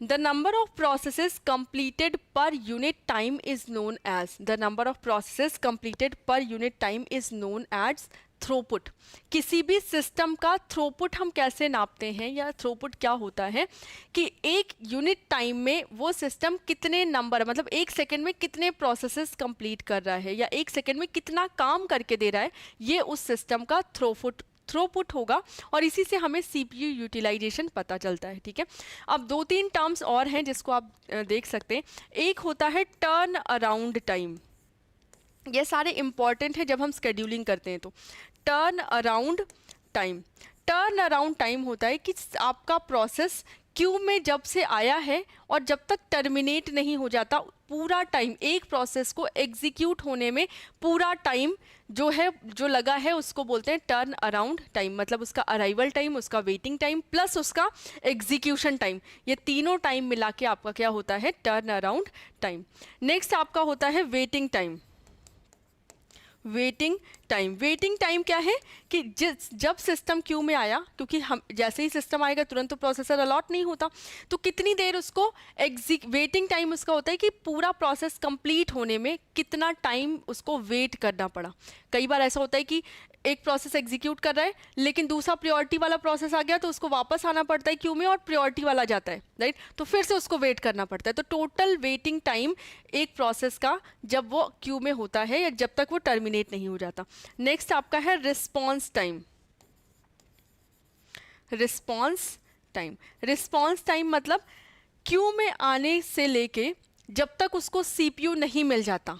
The number of processes completed per unit time is known as, the number of processes completed per unit time is known as throughput. किसी भी system का throughput हम कैसे नापते हैं या थ्रोपुट क्या होता है कि एक यूनिट टाइम में वो सिस्टम कितने नंबर, मतलब एक सेकंड में कितने प्रोसेसेस कंप्लीट कर रहा है या एक सेकंड में कितना काम करके दे रहा है, ये उस सिस्टम का थ्रोपुट होगा और इसी से हमें CPU यूटिलाइजेशन पता चलता है, ठीक है। अब 2-3 टर्म्स और हैं जिसको आप देख सकते हैं। एक होता है टर्न अराउंड टाइम, ये सारे इंपॉर्टेंट है जब हम स्केड्यूलिंग करते हैं। तो turn around time, turn around time होता है कि आपका प्रोसेस क्यू में जब से आया है और जब तक टर्मिनेट नहीं हो जाता, पूरा टाइम एक प्रोसेस को एग्जीक्यूट होने में पूरा टाइम जो है, जो लगा है, उसको बोलते हैं टर्न अराउंड टाइम। मतलब उसका अराइवल टाइम, उसका वेटिंग टाइम प्लस उसका एग्जीक्यूशन टाइम, ये तीनों टाइम मिला के आपका क्या होता है, टर्न अराउंड टाइम। नेक्स्ट आपका होता है waiting time. Waiting time, waiting time क्या है कि जब सिस्टम क्यू में आया, क्योंकि हम जैसे ही सिस्टम आएगा तुरंत तो प्रोसेसर अलॉट नहीं होता, तो कितनी देर उसको वेटिंग टाइम उसका होता है कि पूरा प्रोसेस कंप्लीट होने में कितना टाइम उसको वेट करना पड़ा। कई बार ऐसा होता है कि एक प्रोसेस एग्जीक्यूट कर रहा है लेकिन दूसरा प्रायोरिटी वाला प्रोसेस आ गया तो उसको वापस आना पड़ता है क्यू में और प्रायोरिटी वाला जाता है, राइट, तो फिर से उसको वेट करना पड़ता है। तो टोटल वेटिंग टाइम एक प्रोसेस का जब वो क्यू में होता है या जब तक वो टर्मिनेट नहीं हो जाता। नेक्स्ट आपका है response time. Response time, response time मतलब क्यू में आने से लेके जब तक उसको सीपीयू नहीं मिल जाता,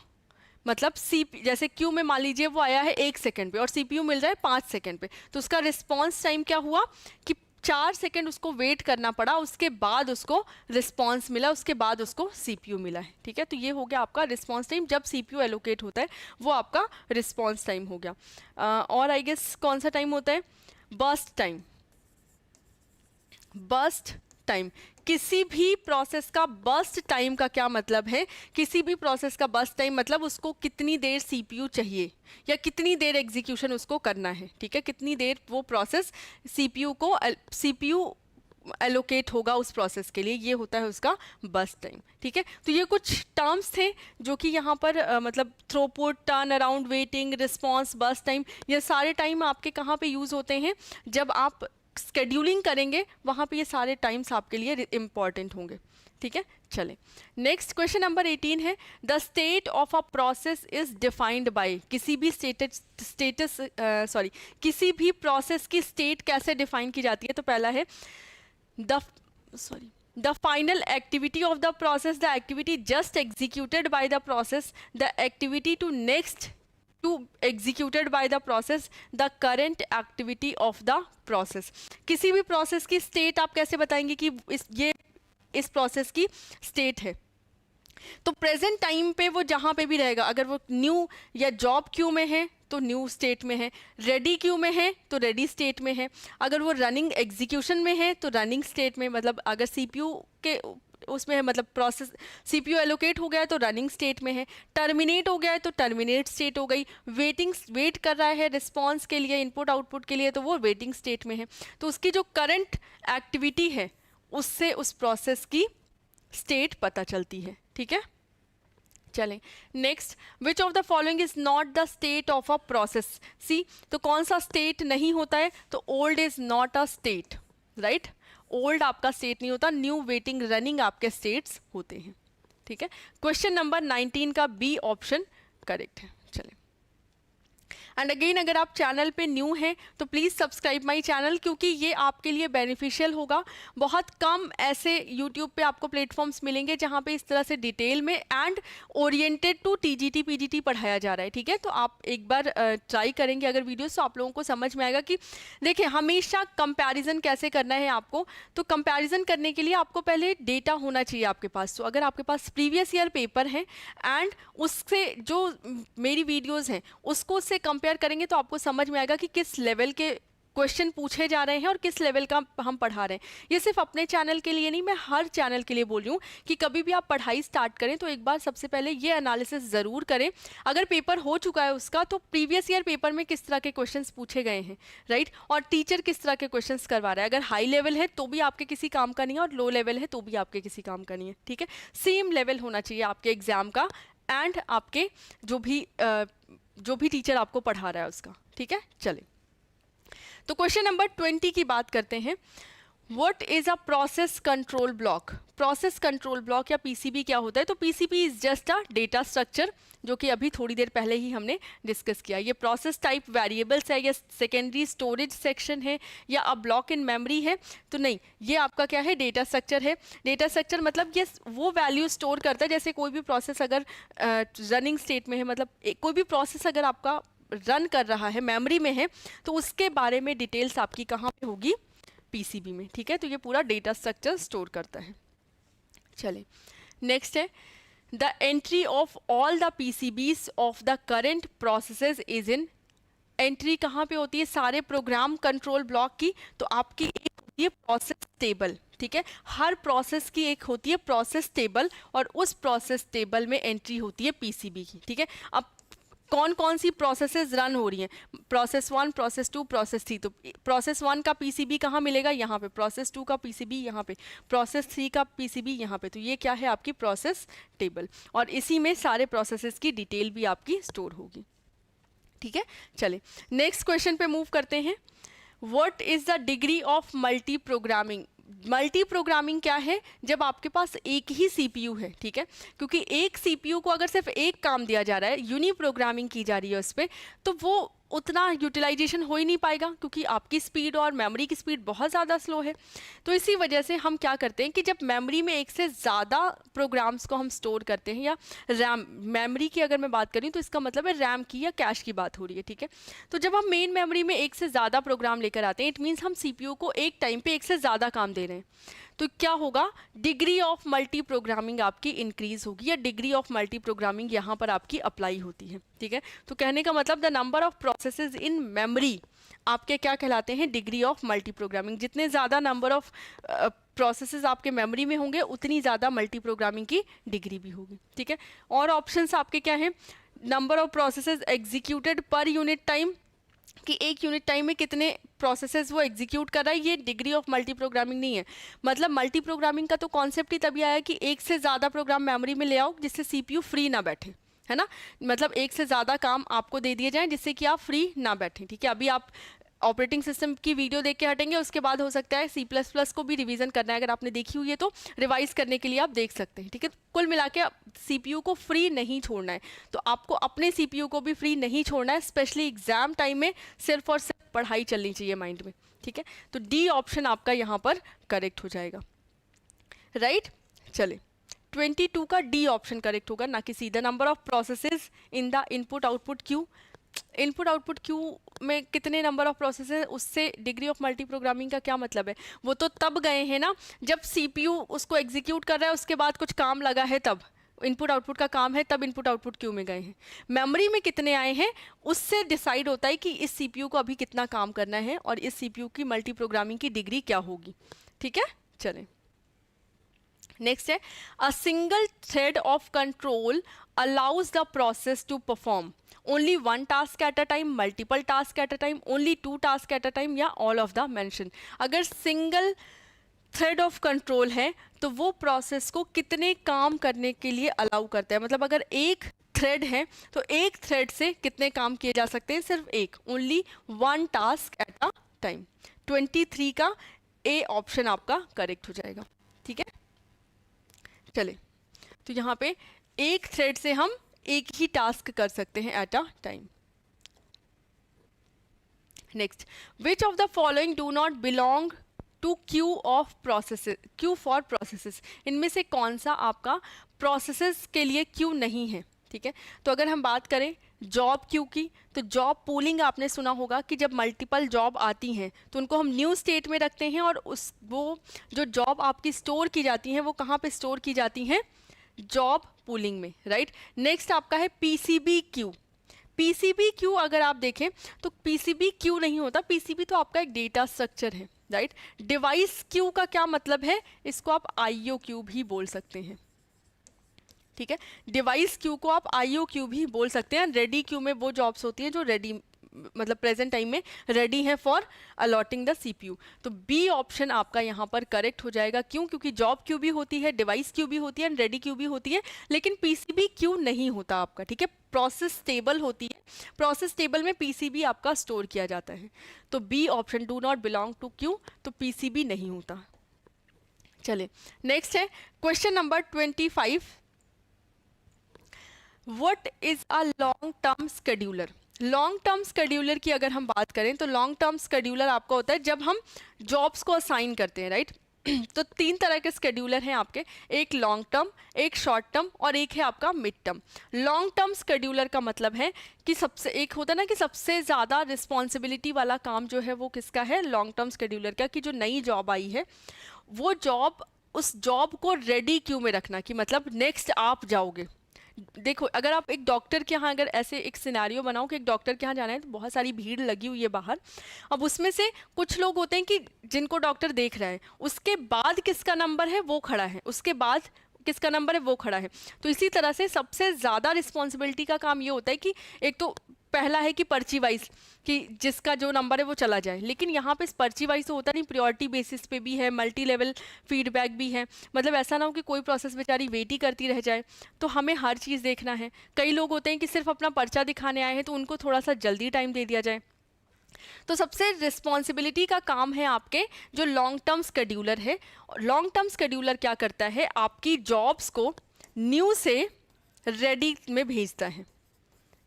मतलब जैसे क्यू में मान लीजिए वो आया है 1 सेकंड पे और सीपीयू मिल रहा है 5 सेकंड पे, तो उसका रिस्पॉन्स टाइम क्या हुआ कि 4 सेकंड उसको वेट करना पड़ा, उसके बाद उसको रिस्पॉन्स मिला, उसके बाद उसको सीपीयू मिला है। ठीक है, तो ये हो गया आपका रिस्पॉन्स टाइम, जब सीपीयू एलोकेट होता है वो आपका रिस्पॉन्स टाइम हो गया। और आई गेस कौन सा टाइम होता है, बर्स्ट टाइम। बर्स्ट टाइम, किसी भी प्रोसेस का बर्स्ट टाइम का क्या मतलब है, किसी भी प्रोसेस का बर्स्ट टाइम मतलब उसको कितनी देर सीपीयू चाहिए या कितनी देर एग्जीक्यूशन उसको करना है। ठीक है, कितनी देर वो प्रोसेस सीपीयू एलोकेट होगा उस प्रोसेस के लिए, ये होता है उसका बर्स्ट टाइम। ठीक है, तो ये कुछ टर्म्स थे जो कि यहाँ पर मतलब throughput, turn around, waiting, response, burst time, ये सारे टाइम आपके कहाँ पे यूज़ होते हैं, जब आप स्केड्यूलिंग करेंगे वहाँ पे ये सारे टाइम्स आपके लिए इंपॉर्टेंट होंगे। ठीक है, चलें नेक्स्ट क्वेश्चन नंबर 18 है, the state of a process is defined by. किसी भी किसी भी प्रोसेस की स्टेट कैसे डिफाइन की जाती है, तो पहला है the final activity of the process, the activity just executed by the process, the activity to executed by the process, the current activity of the process। किसी भी प्रोसेस की स्टेट आप कैसे बताएंगे कि इस प्रोसेस की स्टेट है, तो प्रेजेंट टाइम पे वो जहाँ पे भी रहेगा, अगर वो न्यू या जॉब क्यू में है तो न्यू स्टेट में है, रेडी क्यू में है तो रेडी स्टेट में है, अगर वो रनिंग एग्जीक्यूशन में है तो रनिंग स्टेट में, मतलब अगर सीपीयू के उसमें है, मतलब प्रोसेस सीपीयू एलोकेट हो गया है तो रनिंग स्टेट में है, टर्मिनेट हो गया है तो टर्मिनेट स्टेट हो गई, वेट कर रहा है रिस्पॉन्स के लिए, इनपुट आउटपुट के लिए, तो वो वेटिंग स्टेट में है। तो उसकी जो करंट एक्टिविटी है उससे उस प्रोसेस की स्टेट पता चलती है। ठीक है, चलें next, which of the following is not the state of a process. C, तो कौन सा स्टेट नहीं होता है, तो old is not a state, right, old आपका स्टेट नहीं होता, न्यू, वेटिंग, रनिंग आपके स्टेट्स होते हैं। ठीक है, क्वेश्चन नंबर 19 का बी ऑप्शन करेक्ट है। चलें, एंड अगेन अगर आप चैनल पे न्यू हैं तो प्लीज़ सब्सक्राइब माय चैनल, क्योंकि ये आपके लिए बेनिफिशियल होगा। बहुत कम ऐसे यूट्यूब पे आपको प्लेटफॉर्म्स मिलेंगे जहाँ पे इस तरह से डिटेल में and oriented to TGT PGT पढ़ाया जा रहा है। ठीक है, तो आप एक बार ट्राई करेंगे अगर वीडियोस, तो आप लोगों को समझ में आएगा कि देखिए हमेशा कंपैरिजन कैसे करना है आपको। तो कंपैरिजन करने के लिए आपको पहले डेटा होना चाहिए आपके पास। तो अगर आपके पास प्रीवियस ईयर पेपर है एंड उससे जो मेरी वीडियोज़ हैं उसको उससे कंपेयर करेंगे तो आपको समझ में आएगा कि किस लेवल के क्वेश्चन पूछे जा रहे हैं और किस लेवल का हम पढ़ा रहे हैं। ये सिर्फ अपने चैनल के लिए नहीं, मैं हर चैनल के लिए बोल रही हूँ कि कभी भी आप पढ़ाई स्टार्ट करें तो एक बार सबसे पहले ये एनालिसिस ज़रूर करें, अगर पेपर हो चुका है उसका तो प्रीवियस ईयर पेपर में किस तरह के क्वेश्चंस पूछे गए हैं, राइट, और टीचर किस तरह के क्वेश्चंस करवा रहा है। अगर हाई लेवल है तो भी आपके किसी काम का नहीं है और लो लेवल है तो भी आपके किसी काम का नहीं है। ठीक है, सेम लेवल होना चाहिए आपके एग्जाम का एंड आपके जो भी टीचर आपको पढ़ा रहा है उसका। ठीक है, चले तो क्वेश्चन नंबर 20 की बात करते हैं। What is a process control block. Process control block या पीसीबी क्या होता है, तो PCB is just a data structure, जो कि अभी थोड़ी देर पहले ही हमने डिस्कस किया। ये प्रोसेस टाइप वेरिएबल्स है या सेकेंडरी स्टोरेज सेक्शन है या अ ब्लॉक इन मेमोरी है, तो नहीं, ये आपका क्या है, डेटा स्ट्रक्चर है। डेटा स्ट्रक्चर मतलब ये वो वैल्यू स्टोर करता है, जैसे कोई भी प्रोसेस अगर रनिंग स्टेट में है, मतलब कोई भी प्रोसेस अगर आपका रन कर रहा है, मेमोरी में है, तो उसके बारे में डिटेल्स आपकी कहाँ पे होगी, पीसीबी में। ठीक है, तो ये पूरा डेटा स्ट्रक्चर स्टोर करता है। चलिए नेक्स्ट है the entry of all the PCBs of the current processes is in, entry कहाँ पे होती है, सारे प्रोग्राम कंट्रोल ब्लॉक की, तो आपकी एक होती है प्रोसेस टेबल। ठीक है, हर प्रोसेस की एक होती है प्रोसेस टेबल, और उस प्रोसेस टेबल में एंट्री होती है पीसीबी की। ठीक है, अब कौन कौन सी प्रोसेसेस रन हो रही हैं, प्रोसेस 1, प्रोसेस 2, प्रोसेस 3, तो प्रोसेस 1 का पीसीबी कहाँ मिलेगा, यहाँ पे, प्रोसेस 2 का पीसीबी यहाँ पे, प्रोसेस 3 का पीसीबी यहाँ पे, तो ये क्या है आपकी प्रोसेस टेबल, और इसी में सारे प्रोसेसेस की डिटेल भी आपकी स्टोर होगी। ठीक है, चलिए नेक्स्ट क्वेश्चन पे मूव करते हैं। What is the degree of multi programming, multi programming क्या है, जब आपके पास एक ही सीपीयू है। ठीक है, क्योंकि एक सीपीयू को अगर सिर्फ एक काम दिया जा रहा है, यूनी प्रोग्रामिंग की जा रही है उस पर, तो वो उतना यूटिलाइजेशन हो ही नहीं पाएगा, क्योंकि आपकी स्पीड और मेमोरी की स्पीड बहुत ज़्यादा स्लो है। तो इसी वजह से हम क्या करते हैं कि जब मेमोरी में एक से ज़्यादा प्रोग्राम्स को हम स्टोर करते हैं, या रैम, मेमोरी की अगर मैं बात करूँ तो इसका मतलब है रैम की या कैश की बात हो रही है। ठीक है, तो जब हम मेन मेमोरी में एक से ज़्यादा प्रोग्राम लेकर आते हैं, इट मीन्स हम सीपीयू को एक टाइम पे एक से ज़्यादा काम दे रहे हैं, तो क्या होगा, डिग्री ऑफ मल्टी प्रोग्रामिंग आपकी इंक्रीज होगी, या डिग्री ऑफ मल्टी प्रोग्रामिंग यहाँ पर आपकी अप्लाई होती है। ठीक है, तो कहने का मतलब the number of processes in memory आपके क्या कहलाते हैं, डिग्री ऑफ मल्टी प्रोग्रामिंग। जितने ज़्यादा नंबर ऑफ प्रोसेसेस आपके मेमोरी में होंगे, उतनी ज़्यादा मल्टी प्रोग्रामिंग की डिग्री भी होगी। ठीक है, और ऑप्शंस आपके क्या हैं, number of processes executed per unit time, कि एक यूनिट टाइम में कितने प्रोसेसेस वो एग्जीक्यूट कर रहा है, ये डिग्री ऑफ मल्टी प्रोग्रामिंग नहीं है। मतलब मल्टी प्रोग्रामिंग का तो कॉन्सेप्ट ही तभी आया कि एक से ज़्यादा प्रोग्राम मेमोरी में ले आओ जिससे सीपीयू फ्री ना बैठे, है ना, मतलब एक से ज़्यादा काम आपको दे दिए जाएं जिससे कि आप फ्री ना बैठें। ठीक है, अभी आप ऑपरेटिंग सिस्टम की वीडियो देख के हटेंगे, उसके बाद हो सकता है C++ को भी रिवीजन करना है, अगर आपने देखी हुई है तो रिवाइज करने के लिए आप देख सकते हैं। ठीक है, कुल मिला के सीपीयू को फ्री नहीं छोड़ना है, तो आपको अपने सीपीयू को भी फ्री नहीं छोड़ना है, स्पेशली एग्जाम टाइम में सिर्फ और सिर्फ पढ़ाई चलनी चाहिए माइंड में। ठीक है, तो डी ऑप्शन आपका यहाँ पर करेक्ट हो जाएगा। राइट, चले 22 का डी ऑप्शन करेक्ट होगा, ना कि C. The number of processes in the input output queue, input output queue में कितने नंबर ऑफ प्रोसेस है, उससे डिग्री ऑफ मल्टी प्रोग्रामिंग का क्या मतलब है, वो तो तब गए हैं ना जब सीपीयू उसको एग्जीक्यूट कर रहा है, उसके बाद कुछ काम लगा है, तब इनपुट आउटपुट का काम है, तब इनपुट आउटपुट क्यू में गए हैं। मेमोरी में कितने आए हैं उससे डिसाइड होता है कि इस सीपीयू को अभी कितना काम करना है और इस सीपीयू की मल्टी प्रोग्रामिंग की डिग्री क्या होगी। ठीक है, चलें नेक्स्ट है a single thread of control allows the process to perform only one task at a time, multiple task at a time, only two task at a time, या all of the mention। अगर single thread of control है तो वो process को कितने काम करने के लिए अलाउ करता है, मतलब अगर एक थ्रेड है तो एक थ्रेड से कितने काम किए जा सकते हैं, सिर्फ एक, only one task at a time. 23 का ए ऑप्शन आपका करेक्ट हो जाएगा। ठीक है, चले तो यहाँ पे एक थ्रेड से हम एक ही टास्क कर सकते हैं at a time. Next, which of the following do not belong to queue of processes, queue for processes, इनमें से कौन सा आपका प्रोसेसेस के लिए क्यू नहीं है। ठीक है, तो अगर हम बात करें जॉब क्यू की, तो जॉब पूलिंग आपने सुना होगा कि जब मल्टीपल जॉब आती हैं तो उनको हम न्यू स्टेट में रखते हैं, और उस वो जो जॉब आपकी स्टोर की जाती हैं वो कहाँ पे स्टोर की जाती हैं, जॉब पूलिंग में। राइट, नेक्स्ट आपका है पीसीबी क्यू। पीसीबी क्यू अगर आप देखें तो पीसीबी क्यू नहीं होता, पीसीबी तो आपका एक डेटा स्ट्रक्चर है। राइट, डिवाइस क्यू का क्या मतलब है, इसको आप आईओ क्यू भी बोल सकते हैं। ठीक है, डिवाइस क्यू को आप आईओ क्यू भी बोल सकते हैं। रेडी क्यू में वो जॉब्स होती हैं जो रेडी, मतलब प्रेजेंट टाइम में रेडी है फॉर अलॉटिंग द सीपीयू। तो बी ऑप्शन आपका यहाँ पर करेक्ट हो जाएगा। क्यों? क्योंकि जॉब क्यू भी होती है, डिवाइस क्यू भी होती है, एंड रेडी क्यू भी होती है, लेकिन पीसीबी क्यू नहीं होता आपका। ठीक है, प्रोसेस टेबल होती है, प्रोसेस टेबल में पीसीबी आपका स्टोर किया जाता है। तो B option do not belong to queue, तो पीसीबी नहीं होता। चले नेक्स्ट है question number 25। What is a long term scheduler. Long term scheduler की अगर हम बात करें तो लॉन्ग टर्म शेड्यूलर आपका होता है जब हम जॉब्स को असाइन करते हैं। राइट तो 3 तरह के स्केड्यूलर हैं आपके, एक लॉन्ग टर्म, एक शॉर्ट टर्म और एक है आपका mid term. Long term scheduler का मतलब है कि सबसे एक होता है ना कि सबसे ज़्यादा रिस्पॉन्सिबिलिटी वाला काम जो है वो किसका है, लॉन्ग टर्म स्केड्यूलर का, कि जो नई जॉब आई है वो जॉब, उस जॉब को रेडी क्यू में रखना, कि मतलब नेक्स्ट आप जाओगे। देखो अगर आप एक डॉक्टर के यहाँ, अगर ऐसे एक सिनेरियो बनाओ कि एक डॉक्टर के यहाँ जाना है तो बहुत सारी भीड़ लगी हुई है बाहर, अब उसमें से कुछ लोग होते हैं कि जिनको डॉक्टर देख रहा है, उसके बाद किसका नंबर है वो खड़ा है, उसके बाद किसका नंबर है वो खड़ा है। तो इसी तरह से सबसे ज़्यादा रिस्पॉन्सिबिलिटी का काम ये होता है कि एक तो पहला है कि पर्ची वाइज, कि जिसका जो नंबर है वो चला जाए, लेकिन यहाँ पे पर्ची वाइज तो होता नहीं, प्रायोरिटी बेसिस पे भी है, मल्टी लेवल फीडबैक भी है। मतलब ऐसा ना हो कि कोई प्रोसेस बेचारी वेट ही करती रह जाए, तो हमें हर चीज़ देखना है। कई लोग होते हैं कि सिर्फ अपना पर्चा दिखाने आए हैं, तो उनको थोड़ा सा जल्दी टाइम दे दिया जाए। तो सबसे रिस्पॉन्सिबिलिटी का काम है आपके जो लॉन्ग टर्म स्केड्यूलर है। लॉन्ग टर्म स्केड्यूलर क्या करता है, आपकी जॉब्स को न्यू से रेडी में भेजता है,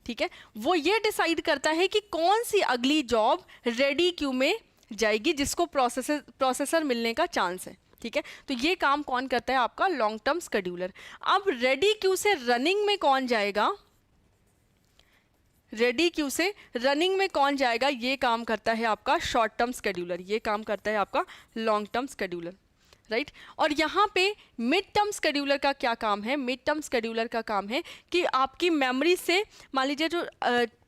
ठीक है। वो ये डिसाइड करता है कि कौन सी अगली जॉब रेडी क्यू में जाएगी, जिसको प्रोसेसर मिलने का चांस है, ठीक है। तो ये काम कौन करता है, आपका लॉन्ग टर्म स्केड्यूलर। अब रेडी क्यू से रनिंग में कौन जाएगा, रेडी क्यू से रनिंग में कौन जाएगा, ये काम करता है आपका शॉर्ट टर्म स्केड्यूलर, ये काम करता है आपका लॉन्ग टर्म स्केड्यूलर, राइट। और यहाँ पे मिड टर्म स्केड्यूलर का क्या काम है, मिड टर्म स्केड्यूलर का काम है कि आपकी मेमोरी से, मान लीजिए जो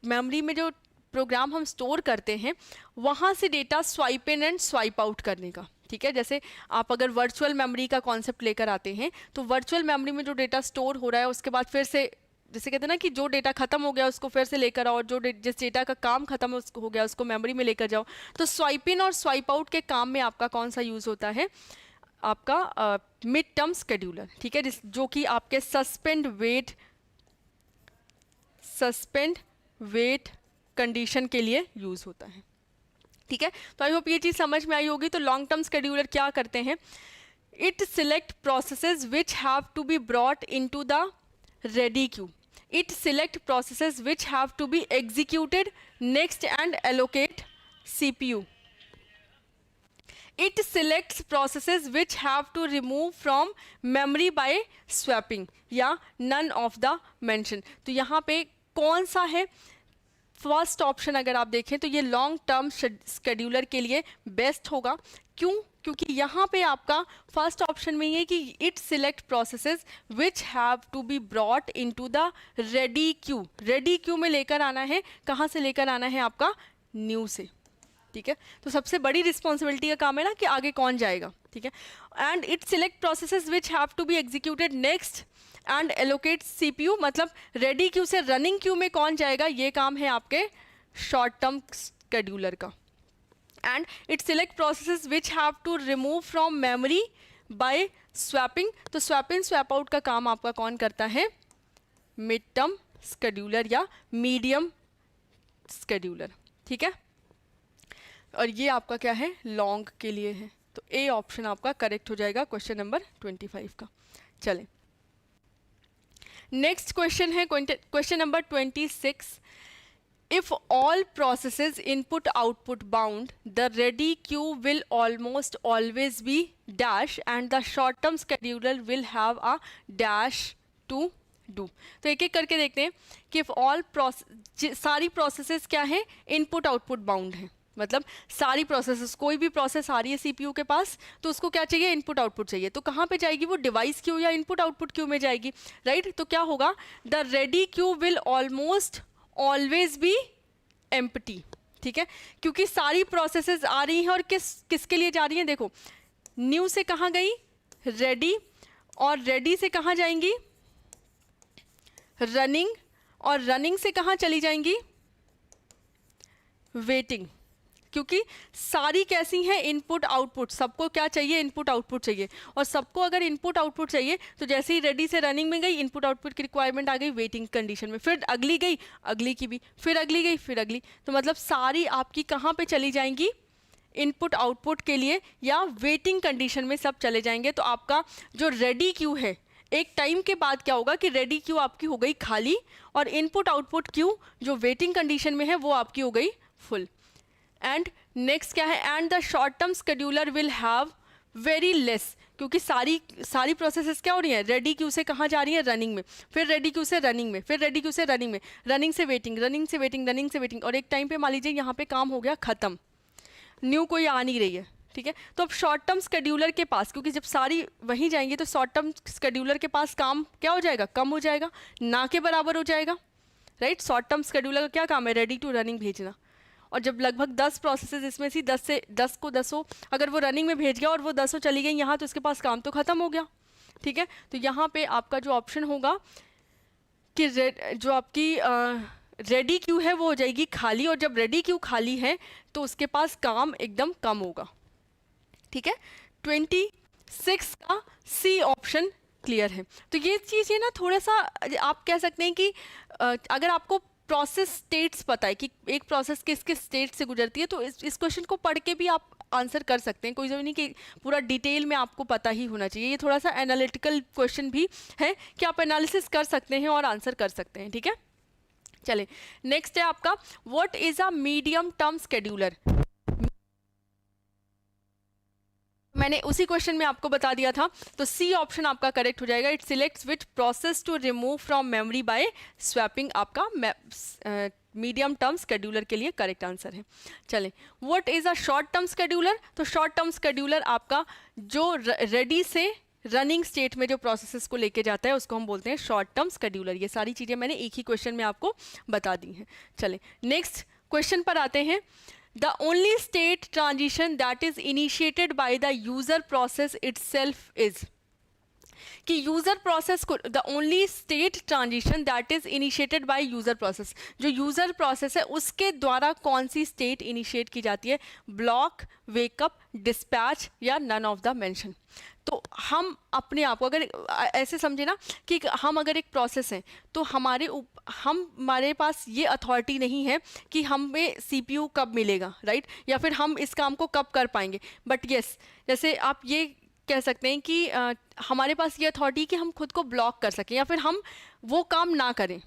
मेमोरी में जो प्रोग्राम हम स्टोर करते हैं वहाँ से data swipe in and swipe out करने का, ठीक है। जैसे आप अगर वर्चुअल मेमोरी का कॉन्सेप्ट लेकर आते हैं, तो वर्चुअल मेमोरी में जो डेटा स्टोर हो रहा है उसके बाद फिर से, जैसे कहते हैं ना कि जो डेटा खत्म हो गया उसको फिर से लेकर आओ, और जो जिस डेटा का काम खत्म हो गया उसको मेमोरी में लेकर जाओ। तो स्वाइप इन और स्वाइप आउट के काम में आपका कौन सा यूज़ होता है, आपका मिड टर्म स्केड्यूलर, ठीक है, जो कि आपके सस्पेंड वेट कंडीशन के लिए यूज़ होता है, ठीक है। तो आई होप ये चीज़ समझ में आई होगी। तो लॉन्ग टर्म स्केड्यूलर क्या करते हैं, it select processes which have to be brought into the ready queue, it select processes which have to be executed next and allocate CPU. It selects processes which have to remove from memory by swapping या none of the mention। तो यहाँ पे कौन सा है, first option अगर आप देखें तो ये लॉन्ग टर्म स्केड्यूलर के लिए बेस्ट होगा। क्यों, क्योंकि यहाँ पे आपका फर्स्ट ऑप्शन में ये कि it select processes which have to be brought into the ready queue, ready queue में लेकर आना है, कहाँ से लेकर आना है, आपका न्यू से, ठीक है। तो सबसे बड़ी रिस्पॉन्सिबिलिटी का काम है ना कि आगे कौन जाएगा, ठीक है। And it select processes which have to be executed next and allocate CPU, मतलब रेडी क्यू से रनिंग क्यू में कौन जाएगा, ये काम है आपके शॉर्ट टर्म स्केड्यूलर का। And it select processes which have to remove from memory by swapping, तो स्वैप इन स्वैप आउट का काम आपका कौन करता है, मिड टर्म स्केड्यूलर या मीडियम स्केड्यूलर, ठीक है। और ये आपका क्या है, लॉन्ग के लिए है। तो ए ऑप्शन आपका करेक्ट हो जाएगा क्वेश्चन नंबर 25 का। चलें, नेक्स्ट क्वेश्चन है question number 26। If all processes input output bound, the ready queue will almost always be dash and the short term scheduler will have a dash to do। तो एक एक करके देखते हैं कि if all सारी processes क्या है, इनपुट आउटपुट बाउंड है, मतलब सारी प्रोसेसेस, कोई भी प्रोसेस आ रही है CPU के पास तो उसको क्या चाहिए, इनपुट आउटपुट चाहिए। तो कहाँ पे जाएगी वो, डिवाइस क्यू या इनपुट आउटपुट क्यू में जाएगी, राइट। तो क्या होगा, the ready Q will almost always be empty, ठीक है, क्योंकि सारी प्रोसेसेस आ रही हैं और किसके लिए जा रही हैं, देखो न्यू से कहाँ गई, रेडी, और रेडी से कहाँ जाएंगी, रनिंग, और रनिंग से कहाँ चली जाएंगी, वेटिंग। क्योंकि सारी कैसी हैं, इनपुट आउटपुट, सबको क्या चाहिए, इनपुट आउटपुट चाहिए, और सबको अगर इनपुट आउटपुट चाहिए तो जैसे ही रेडी से रनिंग में गई, इनपुट आउटपुट की रिक्वायरमेंट आ गई वेटिंग कंडीशन में, फिर अगली गई, अगली की भी, फिर अगली गई, फिर अगली। तो मतलब सारी आपकी कहाँ पे चली जाएंगी, इनपुट आउटपुट के लिए या वेटिंग कंडीशन में सब चले जाएंगे। तो आपका जो रेडी क्यू है, एक टाइम के बाद क्या होगा कि रेडी क्यू आपकी हो गई खाली, और इनपुट आउटपुट क्यू जो वेटिंग कंडीशन में है वो आपकी हो गई फुल। एंड नेक्स्ट क्या है, and the short term scheduler will have very less, क्योंकि सारी प्रोसेसेस क्या हो रही है, रेडी क्यू से कहाँ जा रही है, रनिंग में, फिर रेडी क्यू से रनिंग में, फिर रेडी क्यू से रनिंग में, रनिंग से वेटिंग, रनिंग से वेटिंग, रनिंग से वेटिंग, और एक टाइम पे मान लीजिए यहाँ पे काम हो गया खत्म, न्यू कोई आ नहीं रही है, ठीक है। तो अब शॉर्ट टर्म स्केड्यूलर के पास, क्योंकि जब सारी वहीं जाएंगी तो शॉर्ट टर्म स्केड्यूलर के पास काम क्या हो जाएगा, कम हो जाएगा, ना के बराबर हो जाएगा, राइट। शॉर्ट टर्म स्केड्यूलर का क्या काम है, रेडी टू रनिंग भेजना। और जब लगभग 10 प्रोसेसेस इसमें से 10 को 10 अगर वो रनिंग में भेज गया और वो 10 चली गई यहाँ, तो उसके पास काम तो खत्म हो गया, ठीक है। तो यहाँ पे आपका जो ऑप्शन होगा कि जो आपकी रेडी क्यू है वो हो जाएगी खाली, और जब रेडी क्यू खाली है तो उसके पास काम एकदम कम होगा, ठीक है। 26 का सी ऑप्शन क्लियर है। तो ये चीज़ है ना, थोड़ा सा आप कह सकते हैं कि अगर आपको प्रोसेस स्टेट्स पता है कि एक प्रोसेस किस किस स्टेट से गुजरती है, तो इस क्वेश्चन को पढ़ के भी आप आंसर कर सकते हैं। कोई ज़रूरी नहीं कि पूरा डिटेल में आपको पता ही होना चाहिए। ये थोड़ा सा एनालिटिकल क्वेश्चन भी है कि आप एनालिसिस कर सकते हैं और आंसर कर सकते हैं, ठीक है। चले, नेक्स्ट है आपका what is a medium term scheduler. मैंने उसी क्वेश्चन में आपको बता दिया था, तो सी ऑप्शन आपका करेक्ट हो जाएगा। It selects which process to remove from memory by swapping, आपका मीडियम टर्म स्केड्यूलर के लिए करेक्ट आंसर है। चलें, what is a short term scheduler. तो शॉर्ट टर्म स्केड्यूलर आपका जो रेडी से रनिंग स्टेट में जो प्रोसेसेस को लेके जाता है उसको हम बोलते हैं शॉर्ट टर्म स्केड्यूलर। ये सारी चीज़ें मैंने एक ही क्वेश्चन में आपको बता दी हैं। चलें, नेक्स्ट क्वेश्चन पर आते हैं। The only state transition that is initiated by the user process itself is, कि यूज़र प्रोसेस को, the only state transition that is initiated by user process, जो यूज़र प्रोसेस है उसके द्वारा कौन सी स्टेट इनिशिएट की जाती है, ब्लॉक, वेकअप, डिस्पैच या नन ऑफ द मेंशन। तो हम अपने आप को अगर ऐसे समझे ना कि हम अगर एक प्रोसेस हैं तो हमारे पास ये अथॉरिटी नहीं है कि हमें सीपीयू कब मिलेगा, राइट, या फिर हम इस काम को कब कर पाएंगे। बट यस, जैसे आप ये कह सकते हैं कि हमारे पास ये अथॉरिटी कि हम खुद को ब्लॉक कर सकें या फिर हम वो काम ना करें,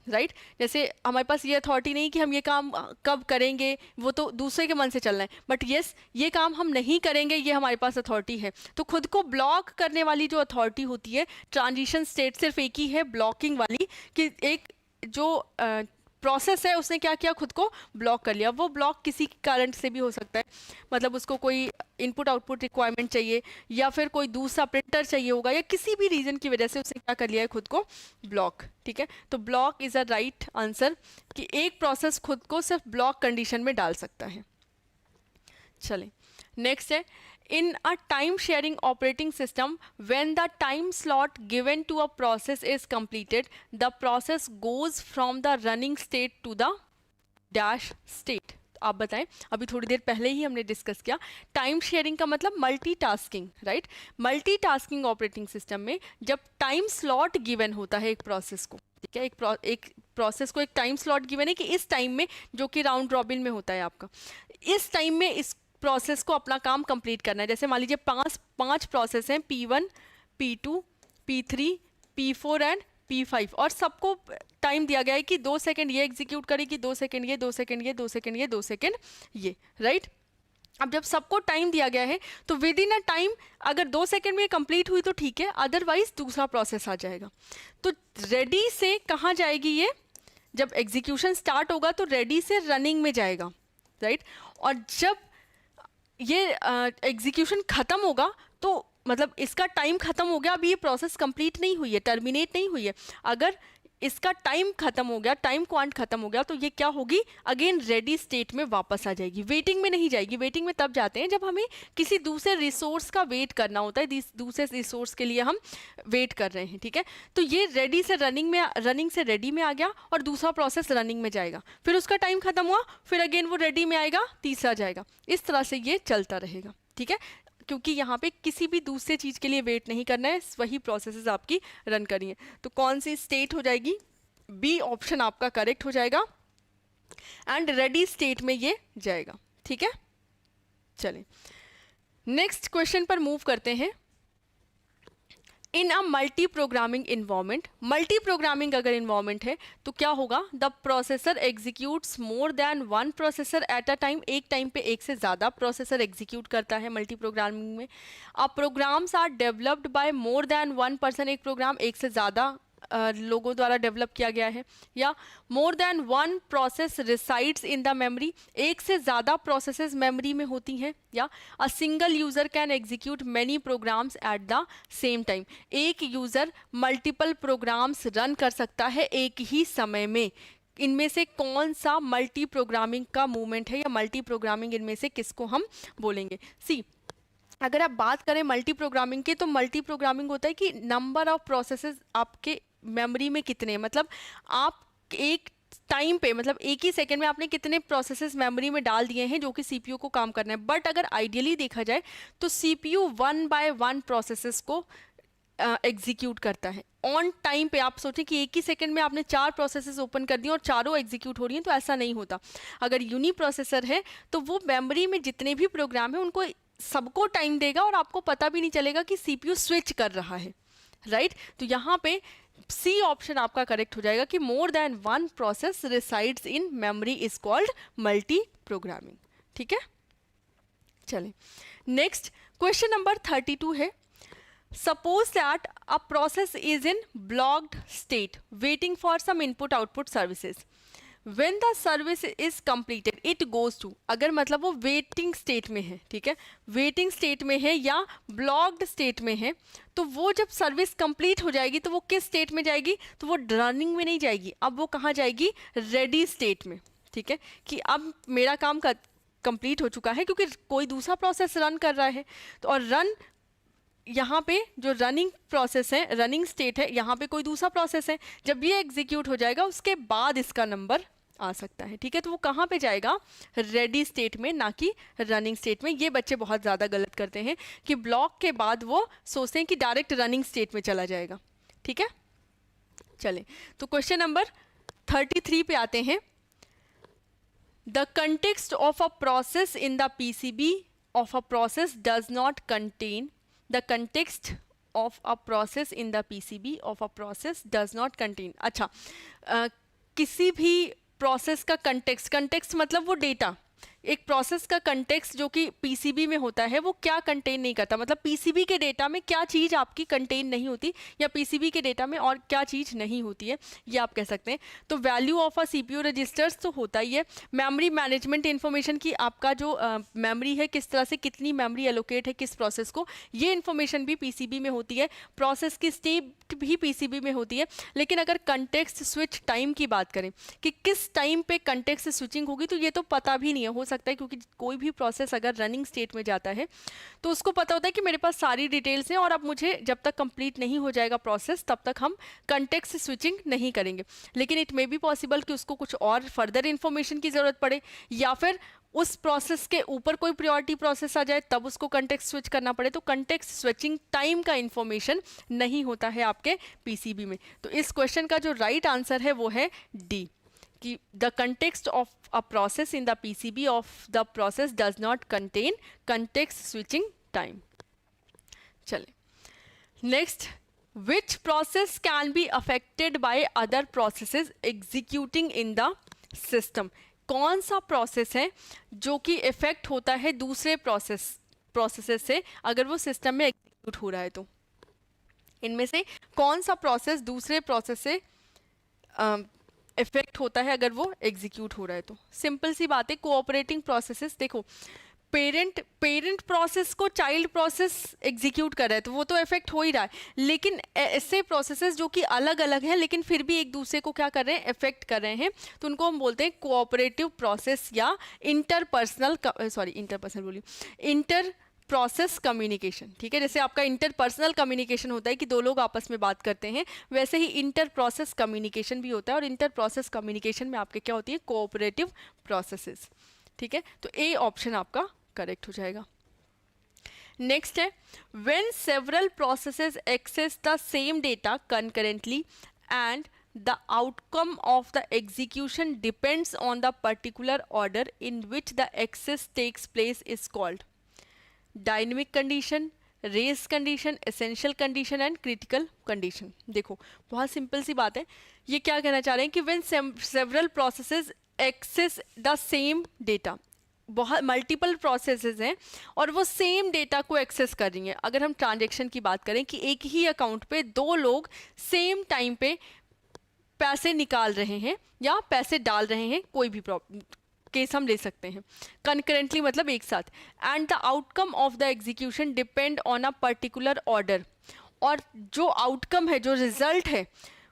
राइट। जैसे हमारे पास ये अथॉरिटी नहीं कि हम ये काम कब करेंगे, वो तो दूसरे के मन से चलना है। बट यस, ये काम हम नहीं करेंगे, ये हमारे पास अथॉरिटी है। तो खुद को ब्लॉक करने वाली जो अथॉरिटी होती है, ट्रांजिशन स्टेट सिर्फ एक ही है, ब्लॉकिंग वाली, कि एक जो प्रोसेस है उसने क्या किया, खुद को ब्लॉक कर लिया। वो ब्लॉक किसी कारण से भी हो सकता है, मतलब उसको कोई इनपुट आउटपुट रिक्वायरमेंट चाहिए या फिर कोई दूसरा प्रिंटर चाहिए होगा, या किसी भी रीज़न की वजह से उसने क्या कर लिया है, खुद को ब्लॉक, ठीक है। तो block is a right answer, कि एक प्रोसेस खुद को सिर्फ ब्लॉक कंडीशन में डाल सकता है। चलें, नेक्स्ट है, in a time sharing operating system, when the time slot given to a process is completed, the process goes from the running state to the dash state। आप बताएं, अभी थोड़ी देर पहले ही हमने डिस्कस किया, टाइम शेयरिंग का मतलब multitasking, right. Multitasking operating system में जब टाइम स्लॉट गिवन होता है एक प्रोसेस को, ठीक है, एक प्रोसेस को एक टाइम स्लॉट गिवन है कि इस टाइम में, जो कि राउंड रॉबिन में होता है आपका, इस टाइम में इस प्रोसेस को अपना काम कंप्लीट करना है। जैसे मान लीजिए पांच प्रोसेस हैं, P1, P2, P3, P4 and P5, और सबको टाइम दिया गया है कि 2 सेकेंड ये एग्जीक्यूट करेगी, 2 सेकेंड ये, 2 सेकेंड ये, 2 सेकेंड ये, 2 सेकेंड ये, राइट। अब जब सबको टाइम दिया गया है तो विद इन अ टाइम अगर 2 सेकेंड में कंप्लीट हुई तो ठीक है, अदरवाइज दूसरा प्रोसेस आ जाएगा। तो रेडी से कहाँ जाएगी ये, जब एग्जीक्यूशन स्टार्ट होगा तो रेडी से रनिंग में जाएगा, राइट। और जब ये एग्जीक्यूशन ख़त्म होगा तो मतलब इसका टाइम ख़त्म हो गया, अभी ये प्रोसेस कंप्लीट नहीं हुई है, टर्मिनेट नहीं हुई है। अगर इसका टाइम ख़त्म हो गया, टाइम क्वांट ख़त्म हो गया, तो ये क्या होगी, अगेन रेडी स्टेट में वापस आ जाएगी, वेटिंग में नहीं जाएगी। वेटिंग में तब जाते हैं जब हमें किसी दूसरे रिसोर्स का वेट करना होता है, दूसरे रिसोर्स के लिए हम वेट कर रहे हैं, ठीक है। तो ये रेडी से रनिंग से रेडी में आ गया और दूसरा प्रोसेस रनिंग में जाएगा, फिर उसका टाइम ख़त्म हुआ, फिर अगेन वो रेडी में आएगा, तीसरा जाएगा, इस तरह से ये चलता रहेगा, ठीक है। क्योंकि यहाँ पे किसी भी दूसरे चीज़ के लिए वेट नहीं करना है, वही प्रोसेसेस आपकी रन करनी है। तो कौन सी स्टेट हो जाएगी, बी ऑप्शन आपका करेक्ट हो जाएगा, एंड रेडी स्टेट में ये जाएगा, ठीक है। चलें, नेक्स्ट क्वेश्चन पर मूव करते हैं। In a multi programming environment, multi programming अगर इन्वायरमेंट है तो क्या होगा, the processor executes more than one processor at a time, एक टाइम पे एक से ज़्यादा प्रोसेसर एग्जीक्यूट करता है मल्टी प्रोग्रामिंग में। Programs are developed by more than one person, एक प्रोग्राम एक से ज़्यादा लोगों द्वारा डेवलप किया गया है। या more than one process resides in the memory, एक से ज़्यादा प्रोसेसेस मेमोरी में होती हैं। या a single user can execute many programs at the same time, एक यूज़र मल्टीपल प्रोग्राम्स रन कर सकता है एक ही समय में। इनमें से कौन सा मल्टी प्रोग्रामिंग का मूवमेंट है, या मल्टी प्रोग्रामिंग इनमें से किसको हम बोलेंगे? सी, अगर आप बात करें मल्टी प्रोग्रामिंग की, तो मल्टी प्रोग्रामिंग होता है कि नंबर ऑफ प्रोसेसेस आपके मेमोरी में कितने हैं, मतलब आप एक टाइम पे, मतलब एक ही सेकंड में आपने कितने प्रोसेसेस मेमोरी में डाल दिए हैं जो कि सीपीयू को काम करना है। बट अगर आइडियली देखा जाए तो CPU one by one processes को एग्जीक्यूट करता है ऑन टाइम पे। आप सोचें कि एक ही सेकंड में आपने 4 प्रोसेसेस ओपन कर दिए और चारों एग्जीक्यूट हो रही हैं, तो ऐसा नहीं होता। अगर यूनी प्रोसेसर है तो वो मेमोरी में जितने भी प्रोग्राम हैं उनको सबको टाइम देगा और आपको पता भी नहीं चलेगा कि सीपीयू स्विच कर रहा है, राइट? तो यहाँ पे सी ऑप्शन आपका करेक्ट हो जाएगा कि मोर than one process resides in memory is called multi programming. ठीक है, चलें नेक्स्ट क्वेश्चन नंबर 32 है, suppose that a process is in blocked state waiting for some input output services, when the service is completed it goes to, अगर मतलब वो waiting state में है, ठीक है, वेटिंग स्टेट में है या ब्लॉक्ड स्टेट में है, तो वो जब सर्विस कंप्लीट हो जाएगी तो वो किस स्टेट में जाएगी? तो वो रनिंग में नहीं जाएगी, अब वो कहाँ जाएगी? रेडी स्टेट में। ठीक है, कि अब मेरा काम कंप्लीट हो चुका है क्योंकि कोई दूसरा प्रोसेस रन कर रहा है। तो और रन, यहाँ पे जो रनिंग प्रोसेस है, रनिंग स्टेट है, यहाँ पे कोई दूसरा प्रोसेस है। जब ये एग्जीक्यूट हो जाएगा उसके बाद इसका नंबर आ सकता है। ठीक है, तो वो कहाँ पे जाएगा? रेडी स्टेट में, ना कि रनिंग स्टेट में। ये बच्चे बहुत ज़्यादा गलत करते हैं कि ब्लॉक के बाद वो सोचते हैं कि डायरेक्ट रनिंग स्टेट में चला जाएगा। ठीक है, चलें तो क्वेश्चन नंबर 33 पे आते हैं। The context of a process in the PCB of a process does not contain, the context of a process in the PCB of a process does not contain। अच्छा, किसी भी प्रोसेस का context मतलब वो data, एक process का context जो कि पीसीबी में होता है वो क्या कंटेन नहीं करता, मतलब पीसीबी के डेटा में क्या चीज़ आपकी कंटेन नहीं होती या पीसीबी के डेटा में और क्या चीज़ नहीं होती है, ये आप कह सकते हैं। तो value of a CPU registers तो होता ही है। मेमोरी मैनेजमेंट इन्फॉर्मेशन की, आपका जो मेमोरी है किस तरह से कितनी मेमोरी एलोकेट है किस प्रोसेस को, ये इन्फॉर्मेशन भी पीसीबी में होती है। प्रोसेस की स्टेट भी पीसीबी में होती है। लेकिन अगर कंटेक्स्ट स्विच टाइम की बात करें कि किस टाइम पे कंटेक्स्ट स्विचिंग होगी, तो ये तो पता भी नहीं है। हो सकता है क्योंकि कोई भी प्रोसेस अगर रनिंग स्टेट में जाता है तो उसको पता होता है कि मेरे पास सारी डिटेल्स हैं और अब मुझे जब तक कंप्लीट नहीं हो जाएगा प्रोसेस तब तक हम कंटेक्स्ट स्विचिंग नहीं करेंगे। लेकिन इट मे बी पॉसिबल कि उसको कुछ और फर्दर इंफॉर्मेशन की ज़रूरत पड़े, या फिर उस प्रोसेस के ऊपर कोई प्रायोरिटी प्रोसेस आ जाए तब उसको कंटेक्स्ट स्विच करना पड़े। तो कंटेक्स्ट स्विचिंग टाइम का इंफॉर्मेशन नहीं होता है आपके पीसीबी में। तो इस क्वेश्चन का जो राइट आंसर है वो है डी, कि the context of a process in the PCB of the process does not contain context switching time. चले next, which process can be affected by other processes executing in the system? कौन सा process है जो कि effect होता है दूसरे processes से अगर वो सिस्टम में एग्जीक्यूट हो रहा है? तो इनमें से कौन सा प्रोसेस दूसरे प्रोसेस से इफेक्ट होता है अगर वो एग्जीक्यूट हो रहा है? तो सिंपल सी बात है, कोऑपरेटिंग प्रोसेसेस। देखो, पेरेंट प्रोसेस को चाइल्ड प्रोसेस एग्जीक्यूट कर रहा है तो वो तो इफेक्ट हो ही रहा है। लेकिन ऐसे प्रोसेसेस जो कि अलग अलग हैं लेकिन फिर भी एक दूसरे को क्या कर रहे हैं? इफेक्ट कर रहे हैं, तो उनको हम बोलते हैं कोऑपरेटिव प्रोसेस या इंटर प्रोसेस कम्युनिकेशन। ठीक है, जैसे आपका इंटरपर्सनल कम्युनिकेशन होता है कि दो लोग आपस में बात करते हैं, वैसे ही इंटर प्रोसेस कम्युनिकेशन भी होता है। और इंटर प्रोसेस कम्युनिकेशन में आपके क्या होती है? Cooperative processes. ठीक है, तो ए ऑप्शन आपका करेक्ट हो जाएगा। नेक्स्ट है, when several processes access the same data concurrently and the outcome of the execution depends on the particular order in which the access takes place is called dynamic condition, race condition, essential condition and critical condition. देखो बहुत simple सी बात है, ये क्या कहना चाह रहे हैं कि when several processes access the same data, बहुत मल्टीपल प्रोसेसेस हैं और वो सेम डेटा को एक्सेस कर रही हैं। अगर हम ट्रांजैक्शन की बात करें कि एक ही अकाउंट पे दो लोग सेम टाइम पे पैसे निकाल रहे हैं या पैसे डाल रहे हैं, कोई भी केस हम ले सकते हैं कंकरेंटली, मतलब एक साथ, and the outcome of the execution depend on a particular order, और जो आउटकम है, जो रिजल्ट है,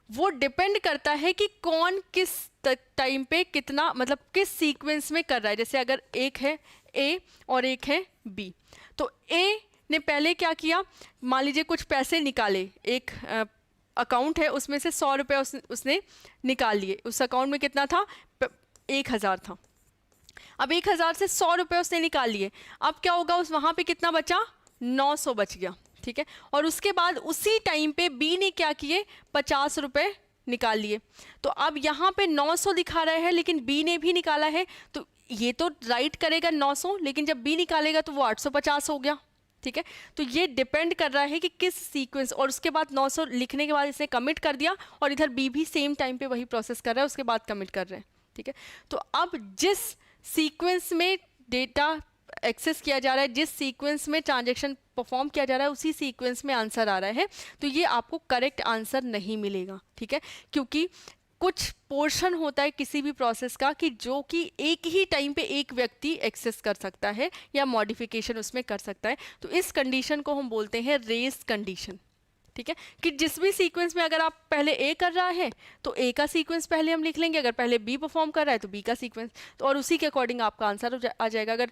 वो डिपेंड करता है कि कौन किस टाइम पे कितना, मतलब किस सीक्वेंस में कर रहा है। जैसे अगर एक है ए और एक है बी, तो ए ने पहले क्या किया, मान लीजिए कुछ पैसे निकाले, एक अकाउंट है उसमें से 100 रुपये उसने निकाल लिए। उस अकाउंट में कितना था, 1000 था। अब 1000 से 100 रुपये उसने निकाल लिए। अब क्या होगा, उस वहाँ पे कितना बचा, 900 बच गया, ठीक है। और उसके बाद उसी टाइम पे बी ने क्या किए, 50 रुपये निकाल लिए। तो अब यहाँ पे 900 दिखा रहा है लेकिन बी ने भी निकाला है, तो ये तो राइट करेगा 900, लेकिन जब बी निकालेगा तो वो 850 हो गया, ठीक है। तो ये डिपेंड कर रहा है कि किस सीक्वेंस, और उसके बाद 900 लिखने के बाद इसने कमिट कर दिया और इधर बी भी सेम टाइम पे वही प्रोसेस कर रहा है, उसके बाद कमिट कर रहे हैं, ठीक है। तो अब जिस सीक्वेंस में डेटा एक्सेस किया जा रहा है, जिस सीक्वेंस में ट्रांजैक्शन परफॉर्म किया जा रहा है, उसी सीक्वेंस में आंसर आ रहा है, तो ये आपको करेक्ट आंसर नहीं मिलेगा, ठीक है। क्योंकि कुछ पोर्शन होता है किसी भी प्रोसेस का कि जो कि एक ही टाइम पे एक व्यक्ति एक्सेस कर सकता है या मॉडिफिकेशन उसमें कर सकता है, तो इस कंडीशन को हम बोलते हैं रेस कंडीशन, ठीक है। कि जिस भी सीक्वेंस में अगर आप पहले ए कर रहा है तो ए का सीक्वेंस पहले हम लिख लेंगे, अगर पहले बी परफॉर्म कर रहा है तो बी का सीक्वेंस, तो और उसी के अकॉर्डिंग आपका आंसर आ जाएगा। अगर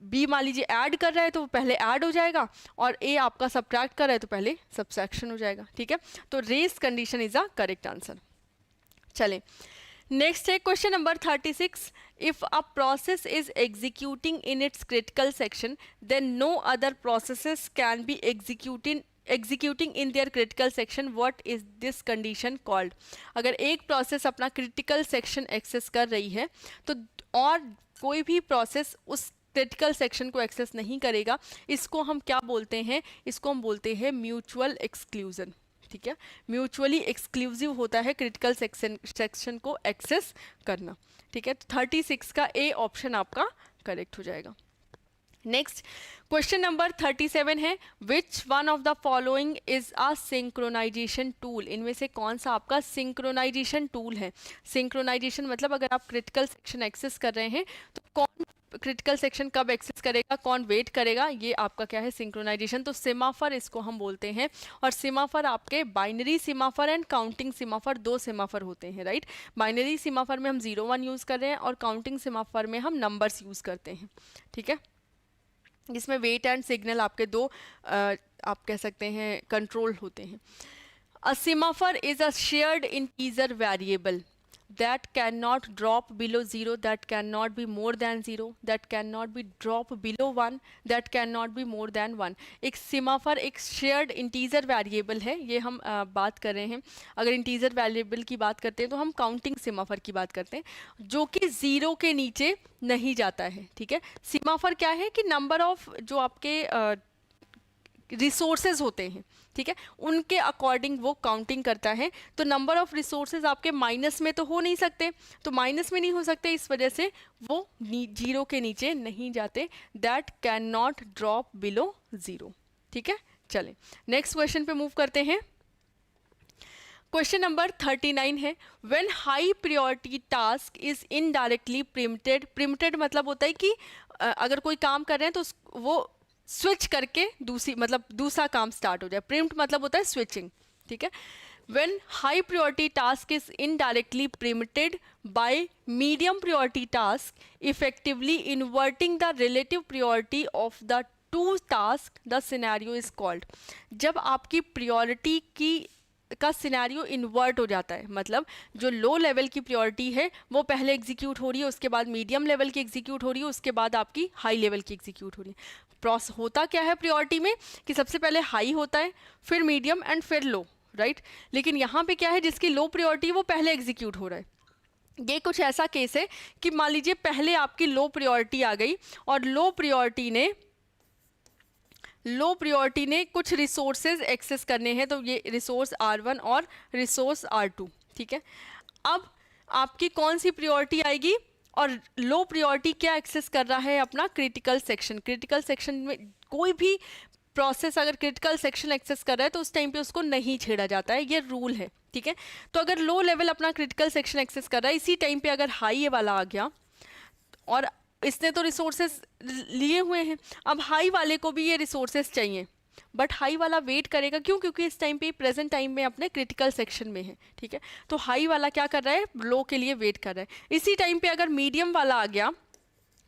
बी मान लीजिए ऐड कर रहा है तो पहले ऐड हो जाएगा, और ए आपका सब्ट्रैक्ट कर रहा है तो पहले सब्ट्रैक्शन हो जाएगा, ठीक है। तो race condition is a correct answer. चलें, नेक्स्ट है question number 36। If a process is executing in its critical section then no other processes can be executing in their critical section, what is this condition called. अगर एक process अपना critical section access कर रही है तो और कोई भी प्रोसेस उस क्रिटिकल सेक्शन को एक्सेस नहीं करेगा, इसको हम क्या बोलते हैं, इसको हम बोलते हैं म्यूचुअल एक्सक्लूजन, ठीक है। म्यूचुअली एक्सक्लूसिव होता है क्रिटिकल सेक्शन को एक्सेस करना, ठीक है। 36 का ए ऑप्शन आपका करेक्ट हो जाएगा। नेक्स्ट क्वेश्चन नंबर 37 है, which one of the following is a synchronization tool. इनमें से कौन सा आपका सिंक्रोनाइजेशन टूल है। सिंक्रोनाइजेशन मतलब अगर आप क्रिटिकल सेक्शन एक्सेस कर रहे हैं तो कौन क्रिटिकल सेक्शन कब एक्सेस करेगा, कौन वेट करेगा, ये आपका क्या है, सिंक्रोनाइजेशन। तो सेमाफर इसको हम बोलते हैं, और सेमाफर आपके बाइनरी सेमाफर एंड काउंटिंग सेमाफर, दो सेमाफर होते हैं, राइट। बाइनरी सेमाफर में हम 0 1 यूज़ कर रहे हैं और काउंटिंग सेमाफर में हम नंबर्स यूज़ करते हैं, ठीक है। इसमें वेट एंड सिग्नल आपके दो आप कह सकते हैं कंट्रोल होते हैं। A semaphore is a shared integer variable that cannot drop below 0, that cannot be more than 0, that cannot be drop below 1, that cannot be more than 1। एक सिमाफर एक शेयर्ड इंटीजर वेरिएबल है, ये हम बात कर रहे हैं। अगर इंटीजर वेरिएबल की बात करते हैं तो हम काउंटिंग सिमाफर की बात करते हैं, जो कि 0 के नीचे नहीं जाता है, ठीक है। सिमाफर क्या है कि नंबर ऑफ जो आपके रिसोर्सेज होते हैं, ठीक है, उनके अकॉर्डिंग वो काउंटिंग करता है। तो नंबर ऑफ रिसोर्सेज आपके माइनस में तो हो नहीं सकते, तो माइनस में नहीं हो सकते, इस वजह से वो 0 के नीचे नहीं जाते। That can not drop below 0, ठीक है। चलें नेक्स्ट क्वेश्चन पे मूव करते हैं। क्वेश्चन नंबर 39 है, when high priority task is indirectly preempted. Preempted मतलब होता है कि अगर कोई काम कर रहे हैं तो वो स्विच करके दूसरा काम स्टार्ट हो जाए। प्रिम्प्ट मतलब होता है स्विचिंग, ठीक है। When high priority task is indirectly preempted by medium priority task effectively inverting the relative priority of the two task, the scenario is called. जब आपकी प्रायोरिटी का सिनेरियो इन्वर्ट हो जाता है, मतलब जो लो लेवल की प्रायोरिटी है वो पहले एग्जीक्यूट हो रही है, उसके बाद मीडियम लेवल की एग्जीक्यूट हो रही है, उसके बाद आपकी हाई लेवल की एग्जीक्यूट हो रही है। प्रोसेस होता क्या है प्रायोरिटी में कि सबसे पहले हाई होता है, फिर मीडियम एंड फिर लो, राइट। लेकिन यहाँ पे क्या है, जिसकी लो प्रायोरिटी वो पहले एग्जीक्यूट हो रहा है। ये कुछ ऐसा केस है कि मान लीजिए पहले आपकी लो प्रायोरिटी आ गई और लो प्रायोरिटी ने लो प्रियोरिटी ने कुछ रिसोर्सेज एक्सेस करने हैं, तो ये रिसोर्स R1 और रिसोर्स R2, ठीक है। अब आपकी कौन सी प्रियोरिटी आएगी, और लो प्रियोरिटी क्या एक्सेस कर रहा है, अपना क्रिटिकल सेक्शन। क्रिटिकल सेक्शन में कोई भी प्रोसेस अगर क्रिटिकल सेक्शन एक्सेस कर रहा है तो उस टाइम पे उसको नहीं छेड़ा जाता है, ये रूल है, ठीक है। तो अगर लो लेवल अपना क्रिटिकल सेक्शन एक्सेस कर रहा है, इसी टाइम पे अगर हाई ये वाला आ गया और इसने तो रिसोर्सेज लिए हुए हैं, अब हाई वाले को भी ये रिसोर्सेज चाहिए, बट हाई वाला वेट करेगा, क्यों? क्योंकि इस टाइम पे प्रेजेंट टाइम में अपने क्रिटिकल सेक्शन में है, ठीक है। तो हाई वाला क्या कर रहा है, लो के लिए वेट कर रहा है। इसी टाइम पे अगर मीडियम वाला आ गया,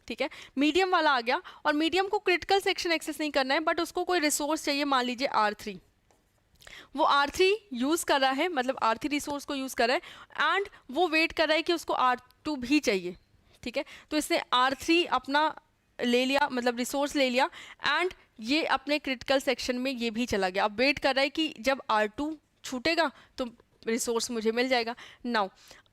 ठीक है, मीडियम वाला आ गया और मीडियम को क्रिटिकल सेक्शन एक्सेस नहीं करना है, बट उसको कोई रिसोर्स चाहिए, मान लीजिए R3, वो R3 यूज कर रहा है, मतलब R3 रिसोर्स को यूज कर रहा है, एंड वो वेट कर रहा है कि उसको R2 भी चाहिए, ठीक है। तो इसने R3 अपना ले लिया, मतलब रिसोर्स ले लिया, एंड ये अपने क्रिटिकल सेक्शन में ये भी चला गया। अब वेट कर रहा है कि जब R2 छूटेगा तो रिसोर्स मुझे मिल जाएगा। नाउ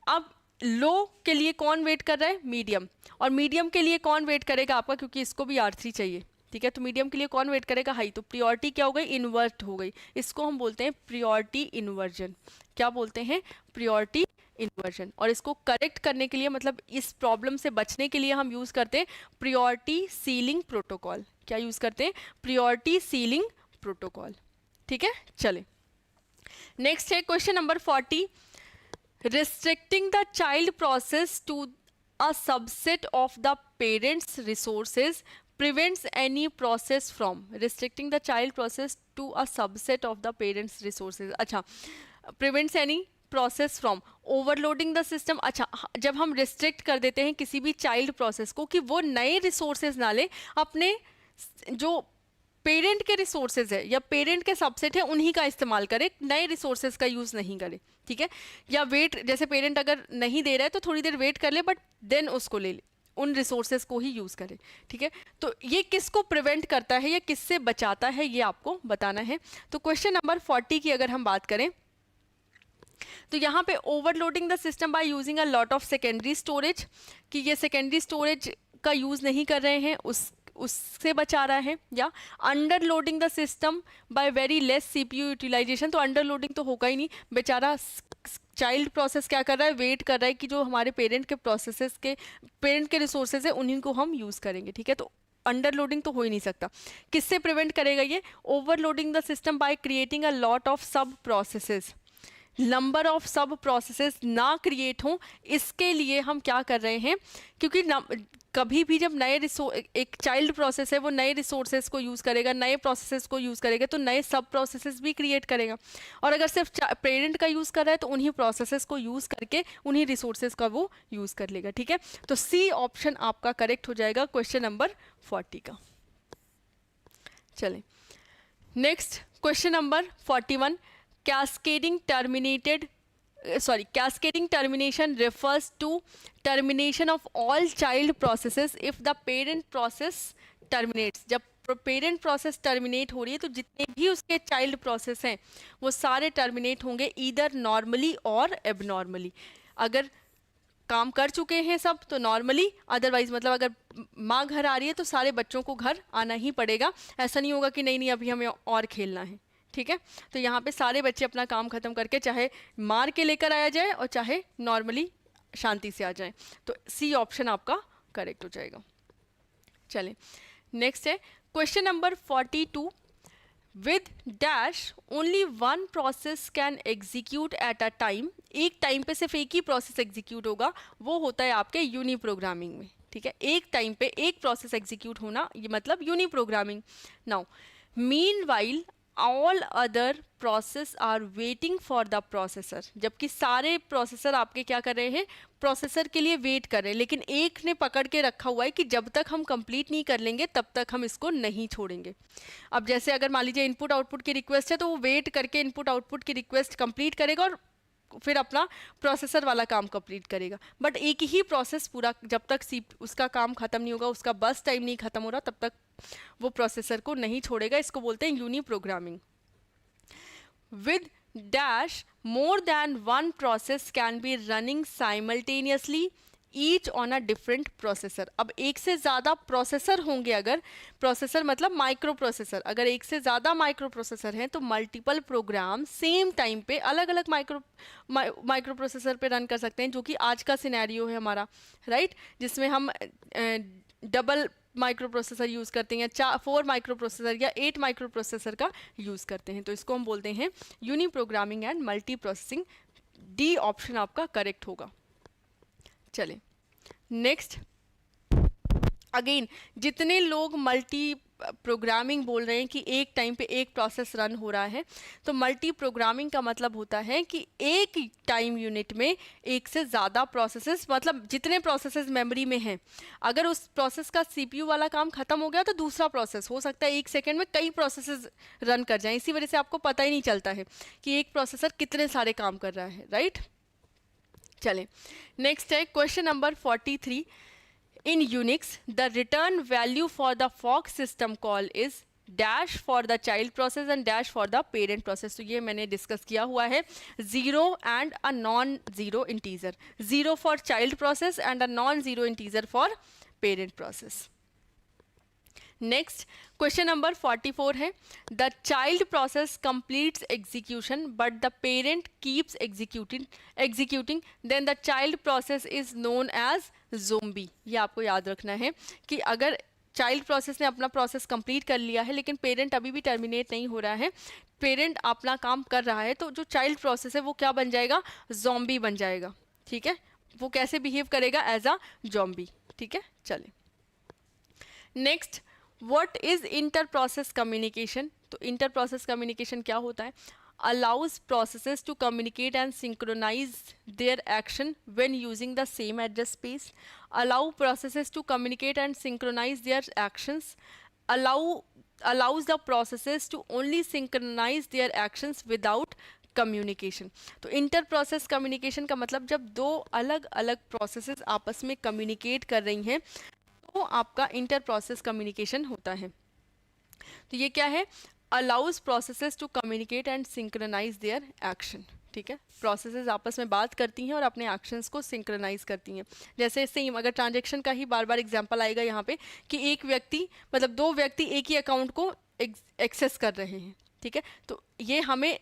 अब लो के लिए कौन वेट कर रहा है, मीडियम, और मीडियम के लिए कौन वेट करेगा आपका, क्योंकि इसको भी R3 चाहिए, ठीक है। तो मीडियम के लिए कौन वेट करेगा, हाई। तो प्रियोरिटी क्या हो गई, इन्वर्ट हो गई। इसको हम बोलते हैं प्रियोरिटी इन्वर्जन। क्या बोलते हैं, प्रियोरिटी इन्वर्जन। और इसको करेक्ट करने के लिए, मतलब इस प्रॉब्लम से बचने के लिए हम यूज करते हैं प्रियोरिटी सीलिंग प्रोटोकॉल। क्या यूज करते हैं, प्रियोरिटी सीलिंग प्रोटोकॉल, ठीक है। चले नेक्स्ट है question number 40, restricting the child process to a subset of the parents resources prevents any process from restricting the child process to a subset of the parents resources। अच्छा, prevents any process from overloading the system। अच्छा, जब हम restrict कर देते हैं किसी भी child process को कि वो नए resources ना ले, अपने जो पेरेंट के रिसोर्सेज है या पेरेंट के सबसेट है उन्हीं का इस्तेमाल करे, नए रिसोर्सेज का यूज नहीं करे, ठीक है। या वेट, जैसे पेरेंट अगर नहीं दे रहा है तो थोड़ी देर वेट कर ले, बट देन उसको ले ले, उन रिसोर्सेज को ही यूज करे, ठीक है। तो ये किसको प्रिवेंट करता है या किससे बचाता है, ये आपको बताना है। तो क्वेश्चन नंबर 40 की अगर हम बात करें तो यहाँ पे overloading the system by using a lot of secondary storage, कि ये सेकेंडरी स्टोरेज का यूज नहीं कर रहे हैं, उससे बचा रहा है। या under loading the system by very less CPU utilisation, तो अंडर लोडिंग तो होगा ही नहीं, बेचारा चाइल्ड प्रोसेस क्या कर रहा है, वेट कर रहा है कि जो हमारे पेरेंट के रिसोर्सेज है उन्हीं को हम यूज करेंगे, ठीक है। तो अंडर लोडिंग तो हो ही नहीं सकता। किससे प्रिवेंट करेगा ये, overloading the system by creating a lot of सब प्रोसेसेस। नंबर ऑफ सब प्रोसेसेस ना क्रिएट हों, इसके लिए हम क्या कर रहे हैं, क्योंकि कभी भी जब एक चाइल्ड प्रोसेस है वो नए रिसोर्सेज को यूज़ करेगा, नए प्रोसेसेस को यूज़ करेगा, तो नए सब प्रोसेसेस भी क्रिएट करेगा। और अगर सिर्फ पेरेंट का यूज़ कर रहा है तो उन्हीं प्रोसेसेस को यूज़ करके उन्हीं रिसोर्सेज का वो यूज़ कर लेगा, ठीक है। तो सी ऑप्शन आपका करेक्ट हो जाएगा क्वेश्चन नंबर 40 का। चलें next question number 41, cascading termination refers to termination of all child processes if the parent process terminates। जब पेरेंट प्रोसेस टर्मिनेट हो रही है तो जितने भी उसके चाइल्ड प्रोसेस हैं वो सारे टर्मिनेट होंगे, ईदर नॉर्मली और एबनॉर्मली। अगर काम कर चुके हैं सब तो नॉर्मली, अदरवाइज मतलब अगर माँ घर आ रही है तो सारे बच्चों को घर आना ही पड़ेगा। ऐसा नहीं होगा कि नहीं अभी हमें और खेलना है, ठीक है। तो यहाँ पे सारे बच्चे अपना काम खत्म करके चाहे मार के लेकर आया जाए और चाहे नॉर्मली शांति से आ जाए। तो सी ऑप्शन आपका करेक्ट हो जाएगा। चलें नेक्स्ट है question number 42, with dash only one process can execute eight a time. एक टाइम पे सिर्फ एक ही प्रोसेस एग्जीक्यूट होगा, वो होता है आपके यूनी प्रोग्रामिंग में, ठीक है। एक टाइम पे एक प्रोसेस एग्जीक्यूट होना, ये मतलब uni programming. Now meanwhile all other process are waiting for the processor, जबकि सारे प्रोसेसर आपके क्या कर रहे हैं, प्रोसेसर के लिए वेट कर रहे हैं, लेकिन एक ने पकड़ के रखा हुआ है कि जब तक हम कंप्लीट नहीं कर लेंगे तब तक हम इसको नहीं छोड़ेंगे। अब जैसे अगर मान लीजिए इनपुट आउटपुट की रिक्वेस्ट है तो वो वेट करके इनपुट आउटपुट की रिक्वेस्ट कंप्लीट करेगा और फिर अपना प्रोसेसर वाला काम कंप्लीट करेगा। बट एक ही प्रोसेस पूरा जब तक उसका काम खत्म नहीं होगा, उसका बस टाइम नहीं खत्म हो रहा, तब तक वो प्रोसेसर को नहीं छोड़ेगा। इसको बोलते हैं uni programming. With dash more than one process can be running simultaneously each on a different processor. अब एक से ज़्यादा प्रोसेसर होंगे, अगर प्रोसेसर मतलब माइक्रो प्रोसेसर, अगर एक से ज़्यादा माइक्रो प्रोसेसर हैं तो मल्टीपल प्रोग्राम सेम टाइम पे अलग अलग माइक्रो प्रोसेसर पे रन कर सकते हैं, जो कि आज का सिनेरियो है हमारा, राइट, जिसमें हम डबल माइक्रो प्रोसेसर यूज़ करते हैं, या 4 माइक्रो प्रोसेसर या 8 माइक्रो प्रोसेसर का यूज़ करते हैं। तो इसको हम बोलते हैं uni programming and multi processing. D option आपका करेक्ट होगा। चले नेक्स्ट, अगेन जितने लोग मल्टी प्रोग्रामिंग बोल रहे हैं कि एक टाइम पे एक प्रोसेस रन हो रहा है, तो मल्टी प्रोग्रामिंग का मतलब होता है कि एक टाइम यूनिट में एक से ज़्यादा प्रोसेसेस, मतलब जितने प्रोसेसेस मेमोरी में हैं, अगर उस प्रोसेस का सीपीयू वाला काम खत्म हो गया तो दूसरा प्रोसेस हो सकता है एक सेकेंड में कई प्रोसेसेस रन कर जाएं। इसी वजह से आपको पता ही नहीं चलता है कि एक प्रोसेसर कितने सारे काम कर रहा है, राइट। चलें नेक्स्ट है question number 43। In Unix, the return value for the fork system call is dash for the child process and dash for the parent process। तो ये मैंने डिस्कस किया हुआ है, 0 and a non-zero integer, 0 for child process and a non-zero integer for parent process। Next question number 44 है, the child process completes execution but the parent keeps executing then the child process is known as zombie. ये आपको याद रखना है कि अगर child process ने अपना प्रोसेस कंप्लीट कर लिया है लेकिन पेरेंट अभी भी टर्मिनेट नहीं हो रहा है, पेरेंट अपना काम कर रहा है, तो जो चाइल्ड प्रोसेस है वो क्या बन जाएगा, ज़ोंबी बन जाएगा। ठीक है, वो कैसे बिहेव करेगा, एज अ ज़ोंबी। ठीक है, चले next, what is inter process communication. तो इंटर प्रोसेस कम्युनिकेशन क्या होता है, allows processes to communicate and synchronize their action when using the same address space, allow processes to communicate and synchronize their actions, allows the processes to only synchronize their actions without communication. तो inter process कम्युनिकेशन का मतलब जब दो अलग अलग processes आपस में कम्युनिकेट कर रही हैं तो आपका इंटर प्रोसेस कम्युनिकेशन होता है। तो ये क्या है, allows processes to communicate and synchronize their action. ठीक है, प्रोसेसेस आपस में बात करती हैं और अपने एक्शंस को सिंक्रोनाइज करती हैं। जैसे सेम अगर ट्रांजैक्शन का ही बार बार एग्जांपल आएगा यहाँ पे कि एक व्यक्ति मतलब दो व्यक्ति एक ही अकाउंट को एक्सेस कर रहे हैं। ठीक है, तो ये हमें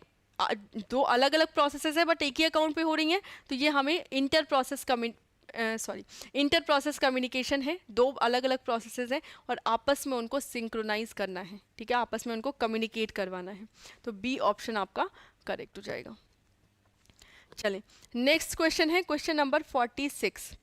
दो अलग अलग प्रोसेसेस है बट एक ही अकाउंट पे हो रही हैं, तो ये हमें इंटर प्रोसेस कम्युनिकेशन है। दो अलग अलग प्रोसेसेस हैं और आपस में उनको सिंक्रोनाइज करना है। ठीक है, आपस में उनको कम्युनिकेट करवाना है। तो बी ऑप्शन आपका करेक्ट हो जाएगा। चलें नेक्स्ट क्वेश्चन है question number 46।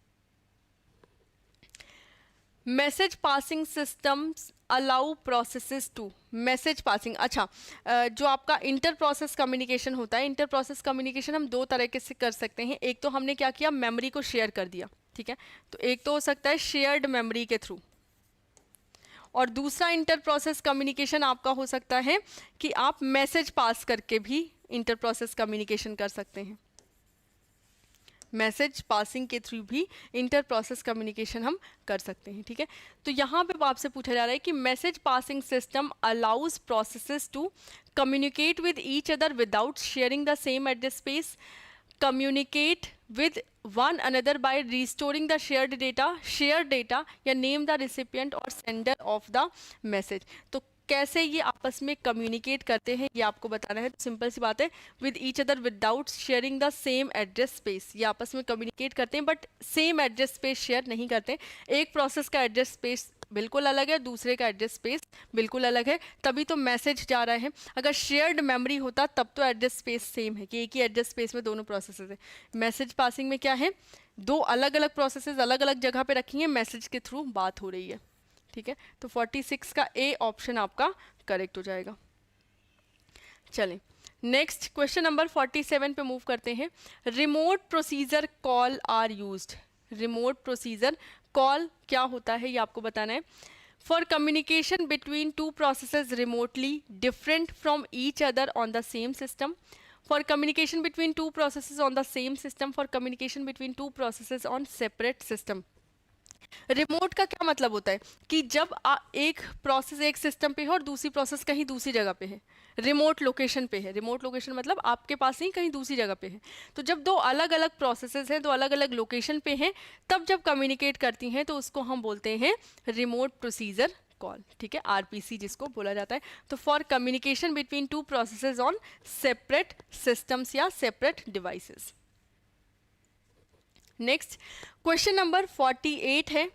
Message passing systems allow processes to message passing. अच्छा, जो आपका इंटर प्रोसेस कम्युनिकेशन होता है, इंटर प्रोसेस कम्युनिकेशन हम दो तरीके से कर सकते हैं। एक तो हमने क्या किया, मेमोरी को शेयर कर दिया। ठीक है, तो एक तो हो सकता है शेयर्ड मेमोरी के थ्रू, और दूसरा इंटर प्रोसेस कम्युनिकेशन आपका हो सकता है कि आप मैसेज पास करके भी इंटर प्रोसेस कम्युनिकेशन कर सकते हैं। मैसेज पासिंग के थ्रू भी इंटर प्रोसेस कम्युनिकेशन हम कर सकते हैं। ठीक है, तो यहाँ पे आपसे पूछा जा रहा है कि message passing system allows processes to communicate with each other without sharing the same address space, communicate with one another by restoring the share data या नेम द रिसिपिएंट और सेंडर ऑफ द मैसेज। तो कैसे ये आपस में communicate करते हैं ये आपको बताना है। तो सिंपल सी बात है, with each other without sharing the same address space. ये आपस में कम्युनिकेट करते हैं but same address space share नहीं करते। एक प्रोसेस का एड्रेस स्पेस बिल्कुल अलग है, दूसरे का एड्रेस स्पेस बिल्कुल अलग है, तभी तो मैसेज जा रहा है। अगर शेयर्ड मेमोरी होता तब तो एड्रेस स्पेस सेम है कि एक ही एड्रेस स्पेस में दोनों प्रोसेसेस है। मैसेज पासिंग में क्या है, दो अलग अलग प्रोसेसेस अलग अलग जगह पे रखी हैं, मैसेज के थ्रू बात हो रही है। ठीक है, तो 46 का ए ऑप्शन आपका करेक्ट हो जाएगा। चलें नेक्स्ट क्वेश्चन नंबर 47 पे मूव करते हैं। Remote procedure call are used. Remote procedure call क्या होता है ये आपको बताना है। For communication between two processes remotely different from each other on the same system, for communication between two processes on the same system, for communication between two processes on separate system, remote का क्या मतलब होता है कि जब एक process एक system पे है और दूसरी प्रोसेस कहीं दूसरी जगह पे है, रिमोट लोकेशन पे है। रिमोट लोकेशन मतलब आपके पास नहीं, कहीं दूसरी जगह पे है। तो जब दो अलग अलग प्रोसेसेस हैं, दो अलग अलग लोकेशन पे हैं, तब जब कम्युनिकेट करती हैं तो उसको हम बोलते हैं रिमोट प्रोसीजर कॉल, ठीक है, आरपीसी जिसको बोला जाता है। तो for communication between two processes on separate systems या separate devices. Next question number 48 है,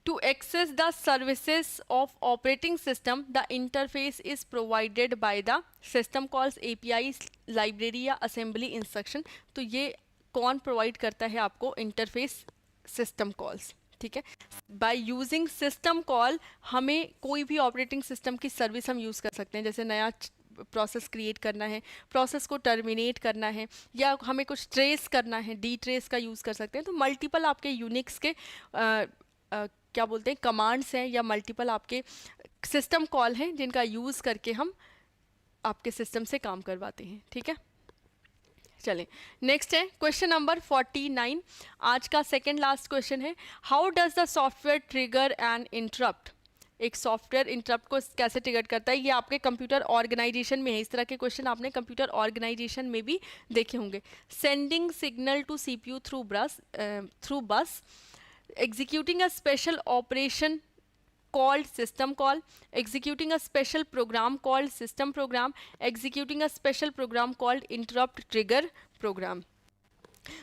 to access the services of operating system the interface is provided by the system calls, API, library या assembly instruction। तो ये कौन provide करता है आपको? Interface system calls, ठीक है। बाय यूजिंग सिस्टम कॉल हमें कोई भी ऑपरेटिंग सिस्टम की सर्विस हम यूज़ कर सकते हैं, जैसे नया प्रोसेस क्रिएट करना है, प्रोसेस को टर्मिनेट करना है, या हमें कुछ ट्रेस करना है, डी ट्रेस का यूज़ कर सकते हैं। तो मल्टीपल आपके यूनिक्स के क्या बोलते हैं कमांड्स हैं, या मल्टीपल आपके सिस्टम कॉल हैं जिनका यूज़ करके हम आपके सिस्टम से काम करवाते हैं, ठीक है। चलें, नेक्स्ट है क्वेश्चन नंबर 49, आज का सेकंड लास्ट क्वेश्चन है, how does the software trigger and interrupt. एक सॉफ्टवेयर इंटरप्ट को कैसे ट्रिगर करता है, ये आपके कंप्यूटर ऑर्गेनाइजेशन में है। इस तरह के क्वेश्चन आपने कंप्यूटर ऑर्गेनाइजेशन में भी देखे होंगे। Sending signal to CPU through bus, executing a special operation called system call, executing a special program called system program, executing a special program called interrupt trigger program।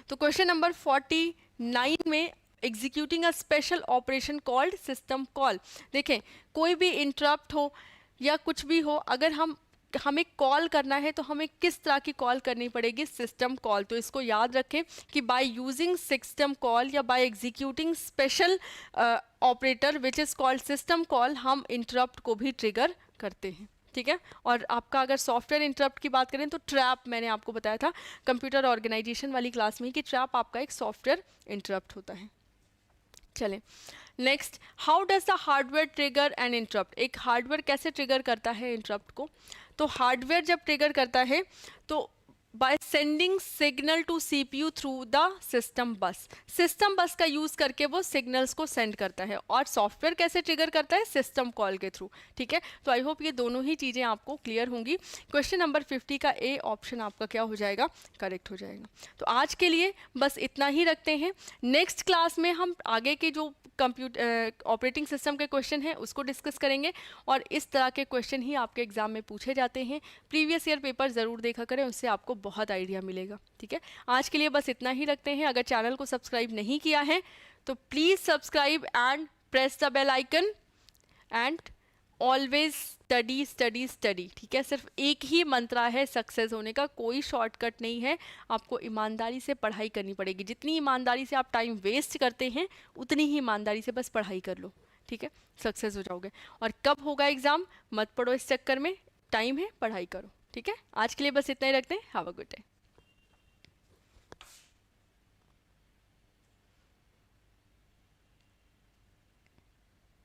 तो question number 49 में executing a special operation called system call. देखें, कोई भी interrupt हो या कुछ भी हो, अगर हमें कॉल करना है तो हमें किस तरह की कॉल करनी पड़ेगी? System call. तो इसको याद रखें कि बाय यूजिंग सिस्टम कॉल या by executing special operator which is called system call, हम इंटरप्ट को भी ट्रिगर करते हैं, ठीक है। और आपका अगर सॉफ्टवेयर इंटरप्ट की बात करें तो ट्रैप, मैंने आपको बताया था कंप्यूटर ऑर्गेनाइजेशन वाली क्लास में कि ट्रैप आपका एक सॉफ्टवेयर इंटरप्ट होता है। चलें, next, how does the hardware trigger and interrupt. एक हार्डवेयर कैसे ट्रिगर करता है इंटरप्ट को? तो हार्डवेयर जब ट्रिगर करता है तो by sending signal to CPU through the system bus, system bus का यूज करके वो सिग्नल्स को सेंड करता है। और सॉफ्टवेयर कैसे ट्रिगर करता है? सिस्टम कॉल के थ्रू, ठीक है। तो आई होप ये दोनों ही चीज़ें आपको क्लियर होंगी। क्वेश्चन नंबर 50 का ए ऑप्शन आपका क्या हो जाएगा? करेक्ट हो जाएगा। तो आज के लिए बस इतना ही रखते हैं। नेक्स्ट क्लास में हम आगे के जो कंप्यूटर ऑपरेटिंग सिस्टम के क्वेश्चन हैं उसको डिस्कस करेंगे, और इस तरह के क्वेश्चन ही आपके एग्जाम में पूछे जाते हैं। प्रीवियस ईयर पेपर ज़रूर देखा करें, उससे आपको बहुत आइडिया मिलेगा, ठीक है। आज के लिए बस इतना ही रखते हैं। अगर चैनल को सब्सक्राइब नहीं किया है तो please subscribe and press the bell icon and always study study study, ठीक है। सिर्फ एक ही मंत्रा है सक्सेस होने का, कोई शॉर्टकट नहीं है। आपको ईमानदारी से पढ़ाई करनी पड़ेगी। जितनी ईमानदारी से आप टाइम वेस्ट करते हैं उतनी ही ईमानदारी से बस पढ़ाई कर लो, ठीक है, सक्सेस हो जाओगे। और कब होगा एग्ज़ाम मत पढ़ो इस चक्कर में, टाइम है, पढ़ाई करो, ठीक है। आज के लिए बस इतना ही रखते हैं। Have a good day.